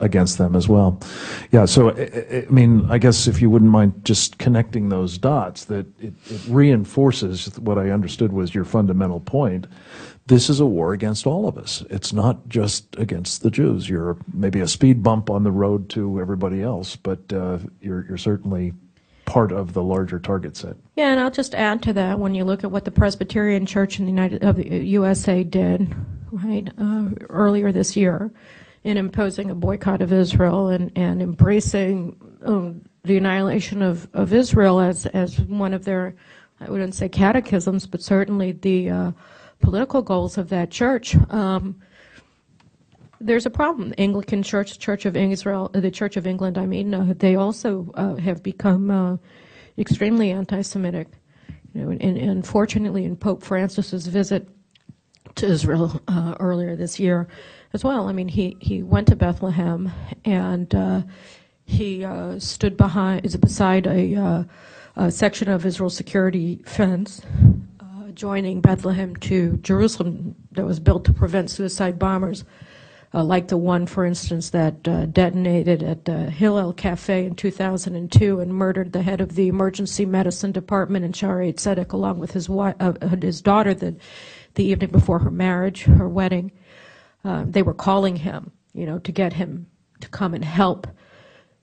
against them as well. Yeah, so, I mean, I guess if you wouldn't mind just connecting those dots, that it reinforces what I understood was your fundamental point. This is a war against all of us. It's not just against the Jews. You're maybe a speed bump on the road to everybody else, but you're certainly part of the larger target set. Yeah, and I'll just add to that, when you look at what the Presbyterian Church in the USA did, right, earlier this year, in imposing a boycott of Israel and embracing the annihilation of Israel as one of their, I wouldn't say catechisms, but certainly the political goals of that church. There's a problem. Anglican Church, Church of Israel, the Church of England, I mean, they also have become extremely anti-Semitic. And unfortunately, in Pope Francis's visit to Israel earlier this year as well, I mean, he went to Bethlehem, and he stood beside a section of Israel's security fence joining Bethlehem to Jerusalem that was built to prevent suicide bombers, like the one, for instance, that detonated at the Hillel Cafe in 2002 and murdered the head of the emergency medicine department in Shaarei Tzedek, along with his daughter the evening before her marriage, her wedding. They were calling him, to get him to come and help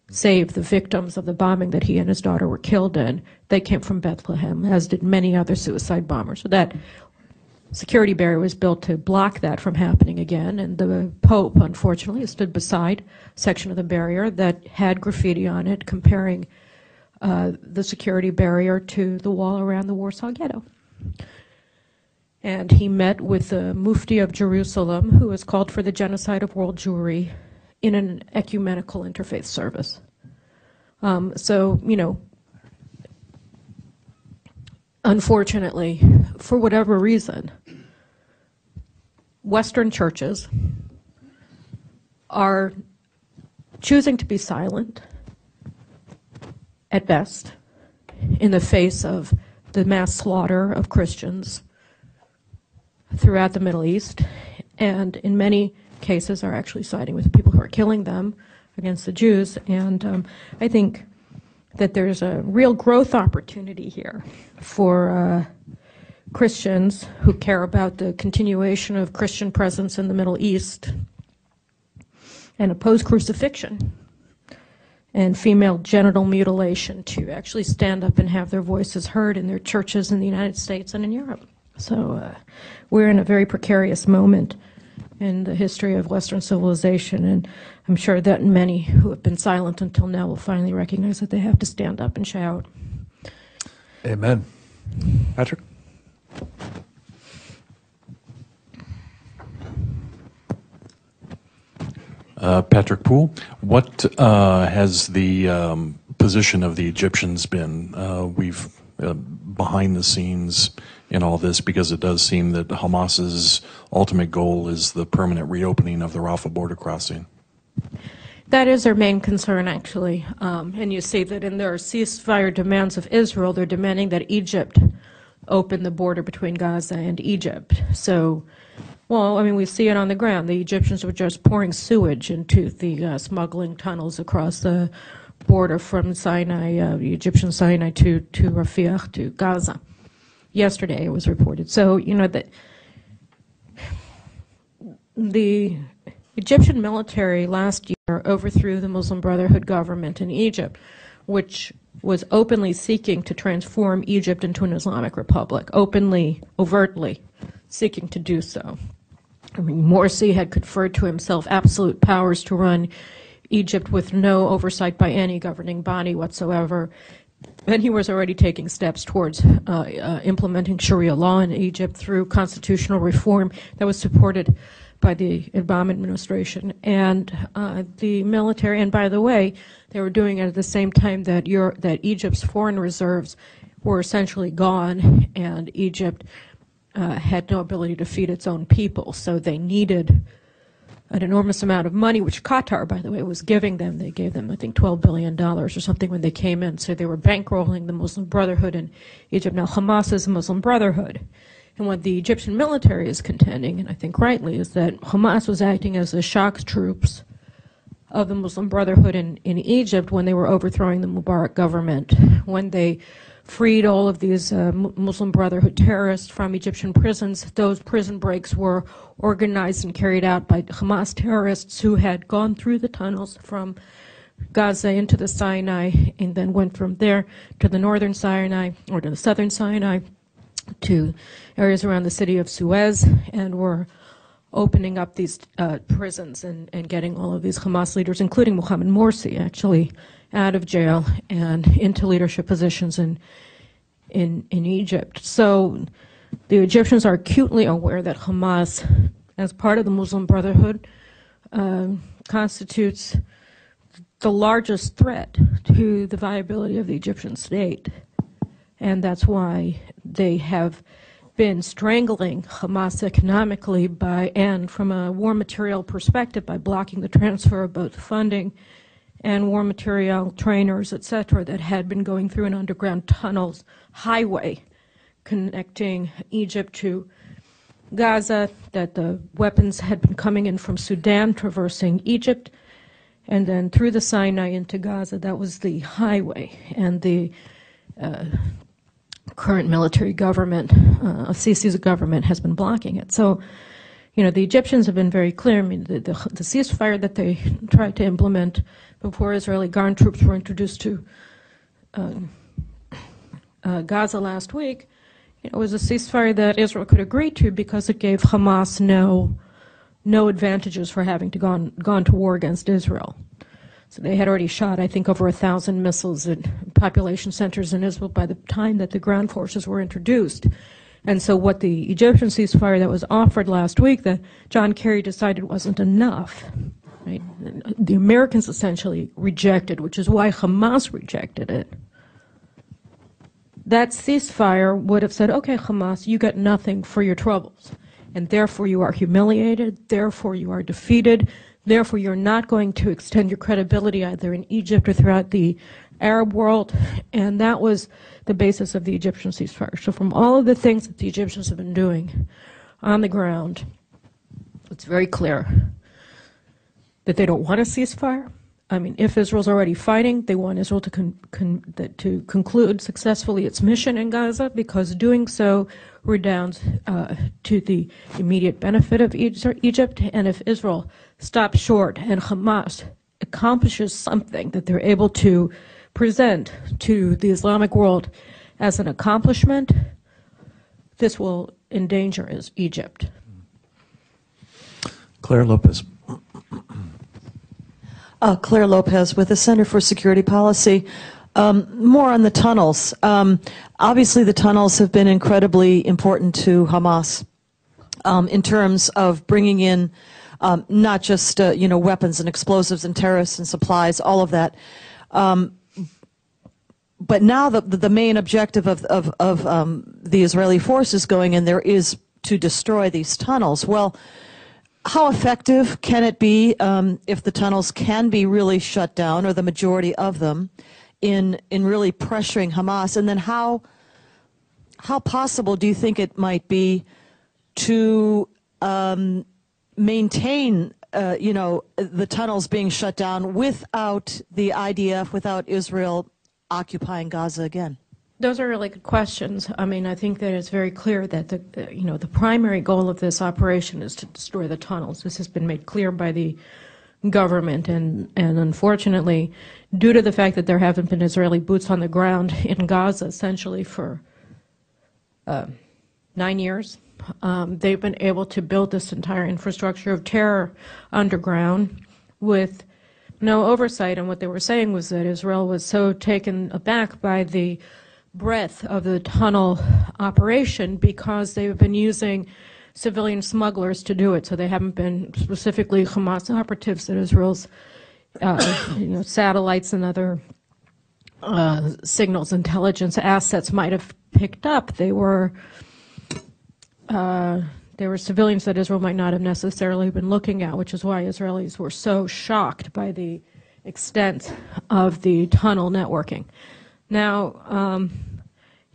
save the victims of the bombing that he and his daughter were killed in. They came from Bethlehem, as did many other suicide bombers. So that security barrier was built to block that from happening again, and the Pope, unfortunately, stood beside a section of the barrier that had graffiti on it comparing the security barrier to the wall around the Warsaw Ghetto. And he met with the Mufti of Jerusalem, who has called for the genocide of world Jewry in an ecumenical interfaith service. Unfortunately, for whatever reason, Western churches are choosing to be silent, at best, in the face of the mass slaughter of Christians throughout the Middle East, and in many cases are actually siding with the people who are killing them against the Jews. And I think that there's a real growth opportunity here for Christians who care about the continuation of Christian presence in the Middle East and oppose crucifixion and female genital mutilation to actually stand up and have their voices heard in their churches in the United States and in Europe. So we're in a very precarious moment in the history of Western civilization, and I'm sure that many who have been silent until now will finally recognize that they have to stand up and shout. Amen. Patrick? Patrick Poole, what has the position of the Egyptians been? We've behind the scenes in all this, because it does seem that Hamas's ultimate goal is the permanent reopening of the Rafah border crossing. That is their main concern, actually. And you see that in their ceasefire demands of Israel, they're demanding that Egypt open the border between Gaza and Egypt. So, well, I mean, we see it on the ground. The Egyptians were just pouring sewage into the smuggling tunnels across the border from Sinai, the Egyptian Sinai to Rafah, to Gaza. Yesterday it was reported. So, that the Egyptian military last year overthrew the Muslim Brotherhood government in Egypt, which was openly seeking to transform Egypt into an Islamic republic, openly, overtly seeking to do so. I mean, Morsi had conferred to himself absolute powers to run Egypt with no oversight by any governing body whatsoever. And he was already taking steps towards implementing Sharia law in Egypt through constitutional reform that was supported by the Obama administration and the military. And by the way, they were doing it at the same time that Egypt's foreign reserves were essentially gone, and Egypt had no ability to feed its own people. So they needed an enormous amount of money, which Qatar, by the way, was giving them. They gave them, I think, $12 billion or something when they came in. So they were bankrolling the Muslim Brotherhood in Egypt. Now, Hamas is the Muslim Brotherhood. And what the Egyptian military is contending, and I think rightly, is that Hamas was acting as the shock troops of the Muslim Brotherhood in Egypt when they were overthrowing the Mubarak government, when they freed all of these Muslim Brotherhood terrorists from Egyptian prisons. Those prison breaks were organized and carried out by Hamas terrorists who had gone through the tunnels from Gaza into the Sinai and then went from there to the northern Sinai or to the southern Sinai to areas around the city of Suez, and were opening up these prisons and getting all of these Hamas leaders, including Mohammed Morsi, actually out of jail and into leadership positions in Egypt. So the Egyptians are acutely aware that Hamas, as part of the Muslim Brotherhood, constitutes the largest threat to the viability of the Egyptian state. And that's why they have been strangling Hamas economically and from a war material perspective, by blocking the transfer of both funding and war material, trainers, etc., that had been going through an underground tunnels highway connecting Egypt to Gaza, that the weapons had been coming in from Sudan, traversing Egypt, and then through the Sinai into Gaza. That was the highway. And the current military government, Sisi's government, has been blocking it. So, the Egyptians have been very clear. I mean, the ceasefire that they tried to implement before Israeli ground troops were introduced to Gaza last week, was a ceasefire that Israel could agree to because it gave Hamas no advantages for having to gone to war against Israel. So they had already shot, I think, over 1,000 missiles at population centers in Israel by the time that the ground forces were introduced. And so what the Egyptian ceasefire that was offered last week, that John Kerry decided wasn't enough, right? The Americans essentially rejected, which is why Hamas rejected it. That ceasefire would have said, okay, Hamas, you got nothing for your troubles, and therefore you are humiliated, therefore you are defeated, therefore you're not going to extend your credibility either in Egypt or throughout the Arab world. And that was the basis of the Egyptian ceasefire. So from all of the things that the Egyptians have been doing on the ground, it's very clear that they don't want a ceasefire. I mean, if Israel's already fighting, they want Israel to conclude successfully its mission in Gaza, because doing so redounds to the immediate benefit of Egypt. And if Israel stops short and Hamas accomplishes something that they're able to present to the Islamic world as an accomplishment, this will endanger Egypt. Claire Lopez. Claire Lopez with the Center for Security Policy. More on the tunnels. Obviously, the tunnels have been incredibly important to Hamas in terms of bringing in not just weapons and explosives and terrorists and supplies, all of that. But now the main objective of the Israeli forces going in there is to destroy these tunnels. Well, how effective can it be if the tunnels can be really shut down, or the majority of them, in really pressuring Hamas? And then how possible do you think it might be to maintain the tunnels being shut down without the IDF, without Israel occupying Gaza again? Those are really good questions. I mean, I think that it's very clear that the primary goal of this operation is to destroy the tunnels. This has been made clear by the government, and unfortunately, due to the fact that there haven't been Israeli boots on the ground in Gaza essentially for 9 years, they've been able to build this entire infrastructure of terror underground with no oversight. And what they were saying was that Israel was so taken aback by the breadth of the tunnel operation because they've been using civilian smugglers to do it. So they haven't been specifically Hamas operatives that Israel's satellites and other signals intelligence assets might have picked up. They were civilians that Israel might not have necessarily been looking at, which is why Israelis were so shocked by the extent of the tunnel networking. Now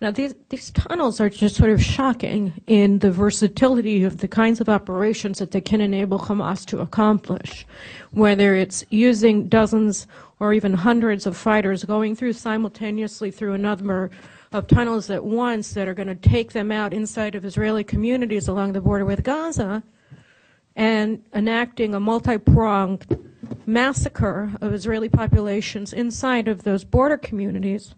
these tunnels are just sort of shocking in the versatility of the kinds of operations that they can enable Hamas to accomplish, whether it's using dozens or even hundreds of fighters going through simultaneously through a number of tunnels at once that are going to take them out inside of Israeli communities along the border with Gaza and enacting a multi-pronged massacre of Israeli populations inside of those border communities.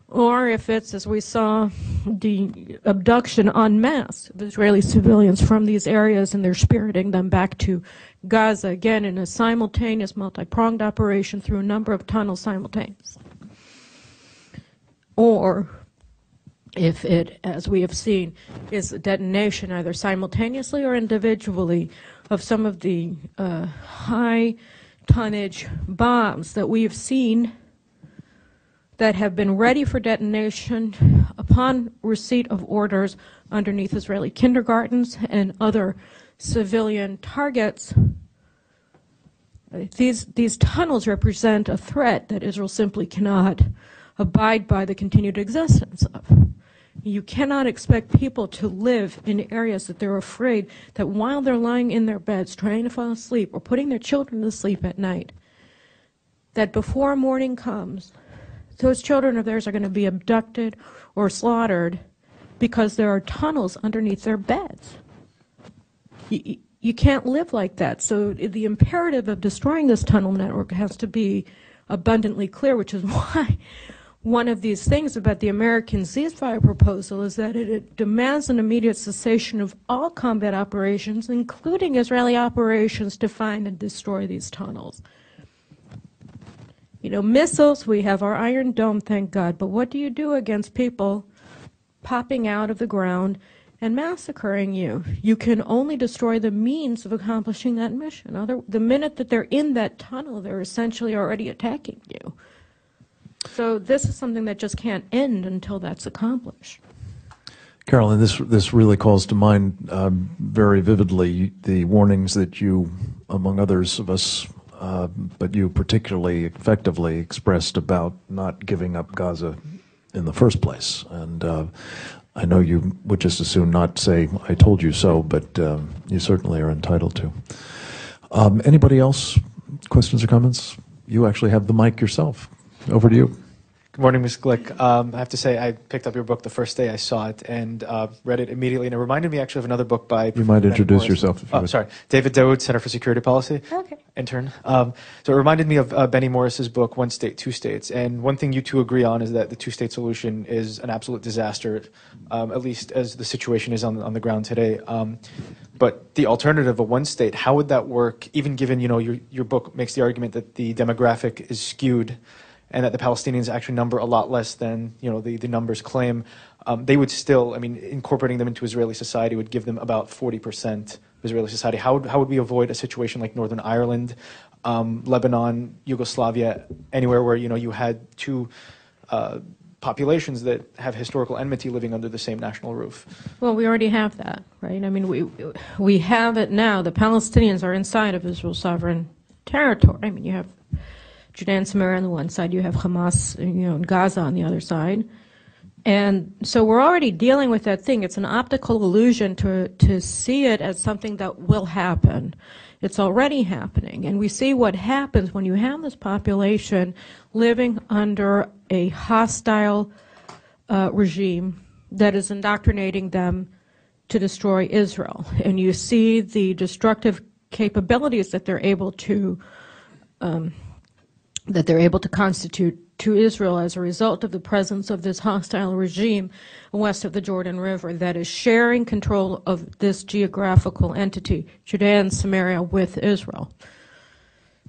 Or if it's, as we saw, the abduction en masse of Israeli civilians from these areas and they're spiriting them back to Gaza, again in a simultaneous multi-pronged operation through a number of tunnels simultaneously. Or if it, as we have seen, is a detonation either simultaneously or individually of some of the high tonnage bombs that we have seen that have been ready for detonation upon receipt of orders underneath Israeli kindergartens and other civilian targets. These tunnels represent a threat that Israel simply cannot abide by the continued existence of. You cannot expect people to live in areas that they're afraid that while they're lying in their beds trying to fall asleep or putting their children to sleep at night, that before morning comes, those children of theirs are going to be abducted or slaughtered because there are tunnels underneath their beds. You can't live like that. So the imperative of destroying this tunnel network has to be abundantly clear, which is why one of these things about the American ceasefire proposal is that it demands an immediate cessation of all combat operations, including Israeli operations to find and destroy these tunnels. Missiles, we have our Iron Dome, thank God, but what do you do against people popping out of the ground and massacring you? You can only destroy the means of accomplishing that mission. The minute that they're in that tunnel, they're essentially already attacking you. So this is something that just can't end until that's accomplished. Carolyn, this really calls to mind very vividly the warnings that you, among others of us, but you particularly effectively expressed about not giving up Gaza in the first place. And I know you would just as soon not say, I told you so, but you certainly are entitled to. Anybody else? Questions or comments? You actually have the mic yourself. Over to you. Good morning, Ms. Glick. I have to say, I picked up your book the first day I saw it and read it immediately, and it reminded me actually of another book by... You might introduce yourself. If you would. Sorry. David Daoud, Center for Security Policy. Okay. Intern. So it reminded me of Benny Morris's book, One State, Two States. And one thing you two agree on is that the two-state solution is an absolute disaster, at least as the situation is on the ground today. But the alternative of one state, how would that work, even given, your book makes the argument that the demographic is skewed and that the Palestinians actually number a lot less than the numbers claim, they would still, incorporating them into Israeli society would give them about 40% of Israeli society. How would we avoid a situation like Northern Ireland, Lebanon, Yugoslavia, anywhere where you had two populations that have historical enmity living under the same national roof? Well, we already have that, right? We have it now. The Palestinians are inside of Israel's sovereign territory. You have Judea and Samaria on the one side, you have Hamas, and Gaza on the other side. And so we're already dealing with that thing. It's an optical illusion to see it as something that will happen. It's already happening. And we see what happens when you have this population living under a hostile regime that is indoctrinating them to destroy Israel. And you see the destructive capabilities that they're able to constitute to Israel as a result of the presence of this hostile regime west of the Jordan River that is sharing control of this geographical entity, Judea and Samaria, with Israel.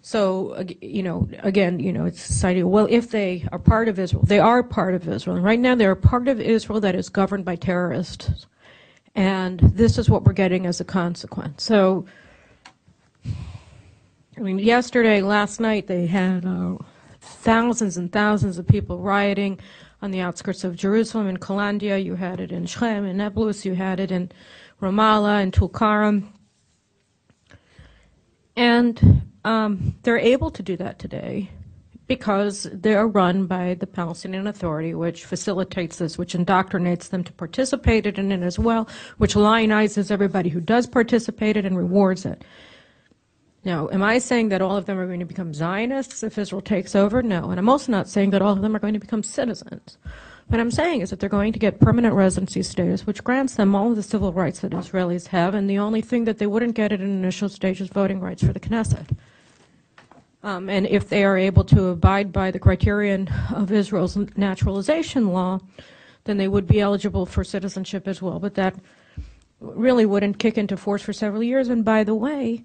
So, it's cited, well, if they are part of Israel, they are part of Israel. And right now, they're a part of Israel that is governed by terrorists. And this is what we're getting as a consequence. So, last night, they had thousands and thousands of people rioting on the outskirts of Jerusalem. In Calandia, you had it in Shechem, in Nablus, you had it in Ramallah, in Tulkarem. And they're able to do that today because they're run by the Palestinian Authority, which facilitates this, which indoctrinates them to participate in it as well, which lionizes everybody who does participate in it and rewards it. Now, am I saying that all of them are going to become Zionists if Israel takes over? No. And I'm also not saying that all of them are going to become citizens. What I'm saying is that they're going to get permanent residency status, which grants them all of the civil rights that Israelis have, and the only thing that they wouldn't get at an initial stage is voting rights for the Knesset. And if they are able to abide by the criterion of Israel's naturalization law, then they would be eligible for citizenship as well. But that really wouldn't kick into force for several years. And by the way,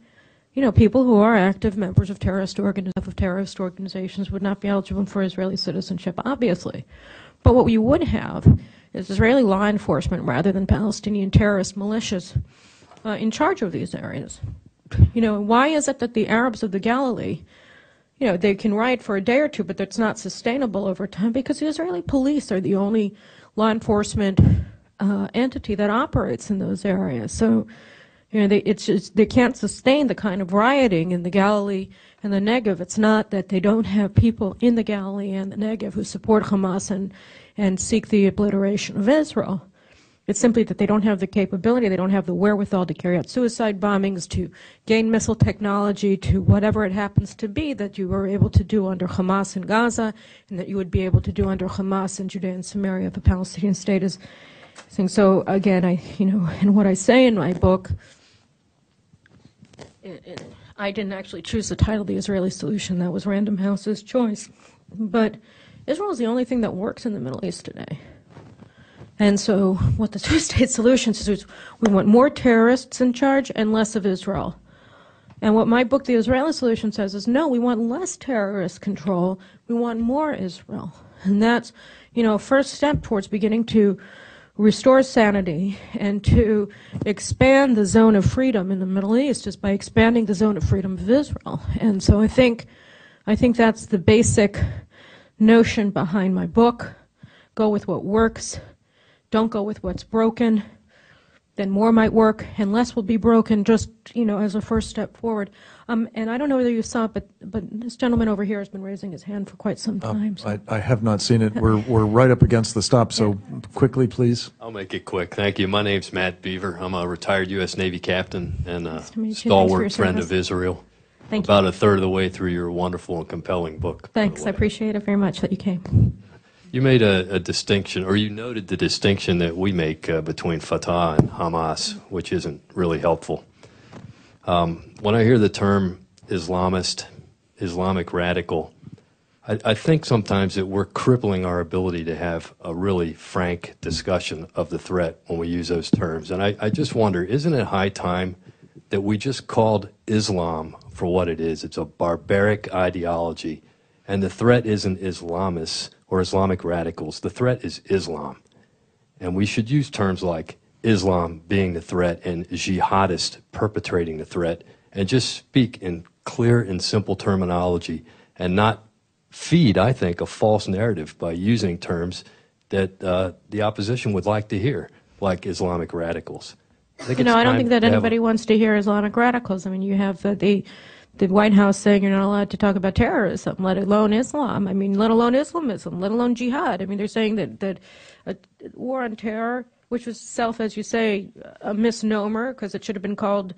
people who are active members of terrorist organizations would not be eligible for Israeli citizenship, obviously. But what we would have is Israeli law enforcement rather than Palestinian terrorist militias in charge of these areas. Why is it that the Arabs of the Galilee, they can riot for a day or two, but that's not sustainable over time because the Israeli police are the only law enforcement entity that operates in those areas. So, they can't sustain the kind of rioting in the Galilee and the Negev. It's not that they don't have people in the Galilee and the Negev who support Hamas and seek the obliteration of Israel. It's simply that they don't have the capability, they don't have the wherewithal to carry out suicide bombings, to gain missile technology, to whatever it happens to be that you were able to do under Hamas in Gaza and that you would be able to do under Hamas in Judea and Samaria if a Palestinian state is. So again, and what I say in my book, I didn't actually choose the title, The Israeli Solution. That was Random House's choice. But Israel is the only thing that works in the Middle East today. And so what the two-state solution is we want more terrorists in charge and less of Israel. And what my book, The Israeli Solution, says is, no, we want less terrorist control. We want more Israel. And that's, first step towards beginning to restore sanity and to expand the zone of freedom in the Middle East is by expanding the zone of freedom of Israel. And so I think that's the basic notion behind my book. Go with what works. Don't go with what's broken. Then more might work and less will be broken just, as a first step forward. And I don't know whether you saw it, but this gentleman over here has been raising his hand for quite some time. So. I have not seen it. We're right up against the stop, so quickly, please. I'll make it quick. Thank you. My name's Matt Beaver. I'm a retired U.S. Navy captain and a stalwart friend of Israel. Thank About you. a third of the way through your wonderful and compelling book. Thanks. I appreciate it very much that you came. You made a distinction, or you noted the distinction that we make between Fatah and Hamas, which isn't really helpful. When I hear the term Islamist, Islamic radical, I think sometimes that we're crippling our ability to have a really frank discussion of the threat when we use those terms. And I just wonder, isn't it high time that we just called Islam for what it is? It's a barbaric ideology. And the threat isn't Islamists or Islamic radicals. The threat is Islam. And we should use terms like Islam being the threat and jihadist perpetrating the threat and just speak in clear and simple terminology and not feed, I think, a false narrative by using terms that the opposition would like to hear, like Islamic radicals. I don't think that anybody wants to hear Islamic radicals. I mean, you have the White House saying you're not allowed to talk about terrorism, let alone Islam. I mean, let alone Islamism, let alone jihad. I mean, they're saying that a war on terror, which was itself, as you say, a misnomer, because it should have been called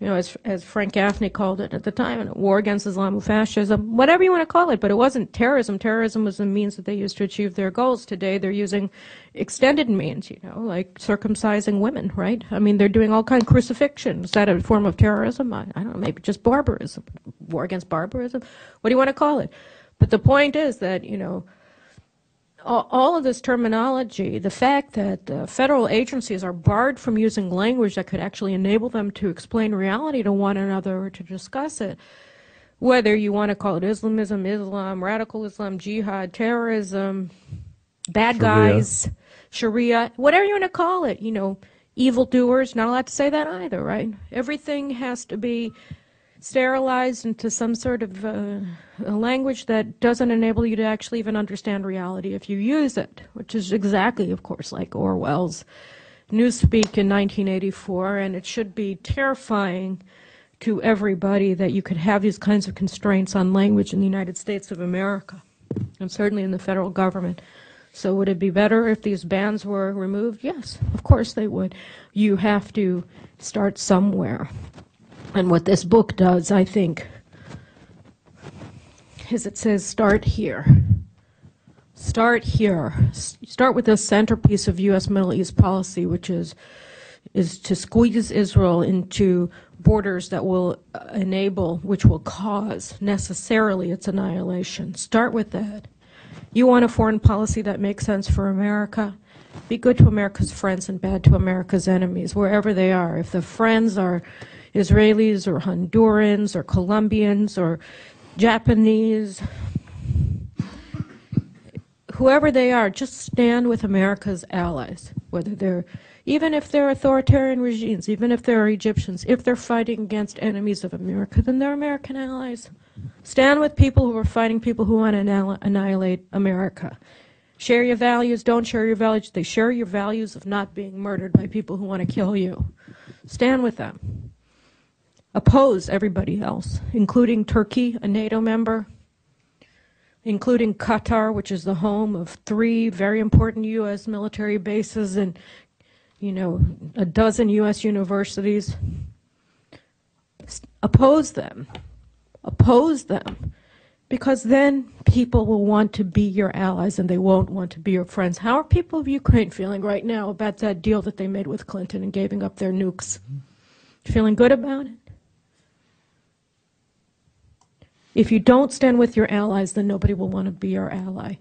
as Frank Gaffney called it at the time, a war against Islamofascism, whatever you want to call it, but it wasn't terrorism. Terrorism was the means that they used to achieve their goals. Today they're using extended means, like circumcising women, right? I mean, they're doing all kinds of crucifixion. Is that a form of terrorism? I don't know, maybe just barbarism, war against barbarism. What do you want to call it? But the point is that, all of this terminology, the fact that federal agencies are barred from using language that could actually enable them to explain reality to one another or to discuss it, whether you want to call it Islamism, Islam, radical Islam, jihad, terrorism, bad guys, Sharia, whatever you want to call it, evildoers, not allowed to say that either, right? Everything has to be sterilized into some sort of a language that doesn't enable you to actually even understand reality if you use it, which is exactly, of course, like Orwell's Newspeak in 1984, and it should be terrifying to everybody that you could have these kinds of constraints on language in the United States of America, and certainly in the federal government. So would it be better if these bans were removed? Yes, of course they would. You have to start somewhere. And what this book does, I think, is it says start here. Start here. Start with the centerpiece of U.S. Middle East policy, which is to squeeze Israel into borders that will which will cause necessarily its annihilation. Start with that. You want a foreign policy that makes sense for America? Be good to America's friends and bad to America's enemies, wherever they are. If the friends are Israelis or Hondurans or Colombians or Japanese, whoever they are, just stand with America's allies, even if they're authoritarian regimes, even if they're Egyptians, if they're fighting against enemies of America, then they're American allies. Stand with people who are fighting people who want to annihilate America. Share your values, don't share your values. They share your values of not being murdered by people who want to kill you. Stand with them. Oppose everybody else, including Turkey, a NATO member, including Qatar, which is the home of 3 very important U.S. military bases and, a dozen U.S. universities. Oppose them. Oppose them. Because then people will want to be your allies and they won't want to be your friends. How are people of Ukraine feeling right now about that deal that they made with Clinton and giving up their nukes? Feeling good about it? If you don't stand with your allies, then nobody will want to be your ally.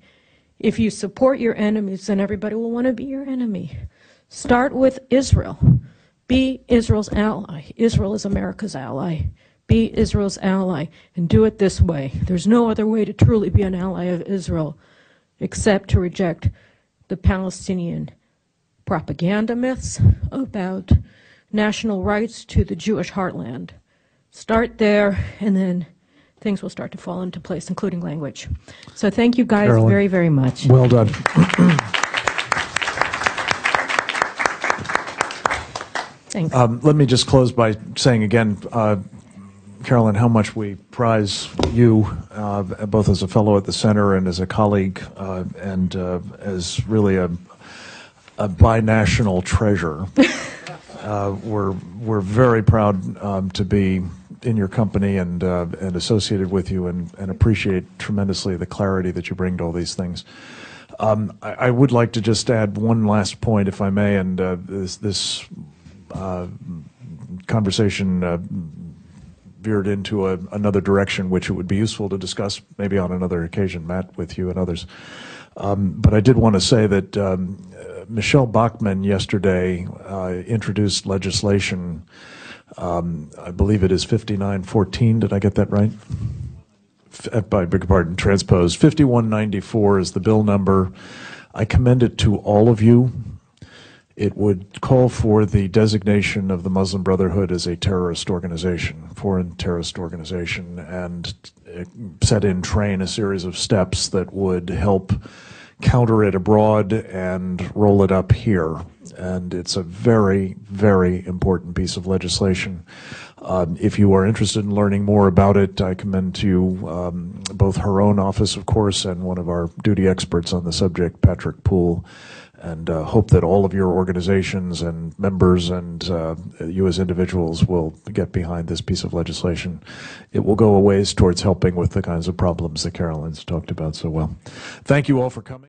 If you support your enemies, then everybody will want to be your enemy. Start with Israel. Be Israel's ally. Israel is America's ally. Be Israel's ally, and do it this way. There's no other way to truly be an ally of Israel except to reject the Palestinian propaganda myths about national rights to the Jewish heartland. Start there, and then things will start to fall into place, including language. So thank you guys Carolyn, very, very much. Well done. Thanks. Let me just close by saying again, Carolyn, how much we prize you, both as a fellow at the center and as a colleague, and as really a binational treasure. We're very proud to be in your company and associated with you, and appreciate tremendously the clarity that you bring to all these things. I would like to just add one last point, if I may, and this conversation veered into another direction, which it would be useful to discuss maybe on another occasion, Matt, with you and others. But I did want to say that Michelle Bachmann yesterday introduced legislation, I believe it is 5914, did I get that right? I beg your pardon, transposed. 5194 is the bill number. I commend it to all of you. It would call for the designation of the Muslim Brotherhood as a terrorist organization, foreign terrorist organization, and set in train a series of steps that would help counter it abroad and roll it up here. And it's a very, very important piece of legislation. If you are interested in learning more about it, I commend to you both her own office, of course, and one of our duty experts on the subject, Patrick Poole, and hope that all of your organizations and members and you as individuals will get behind this piece of legislation. It will go a ways towards helping with the kinds of problems that Caroline's talked about so well. Thank you all for coming.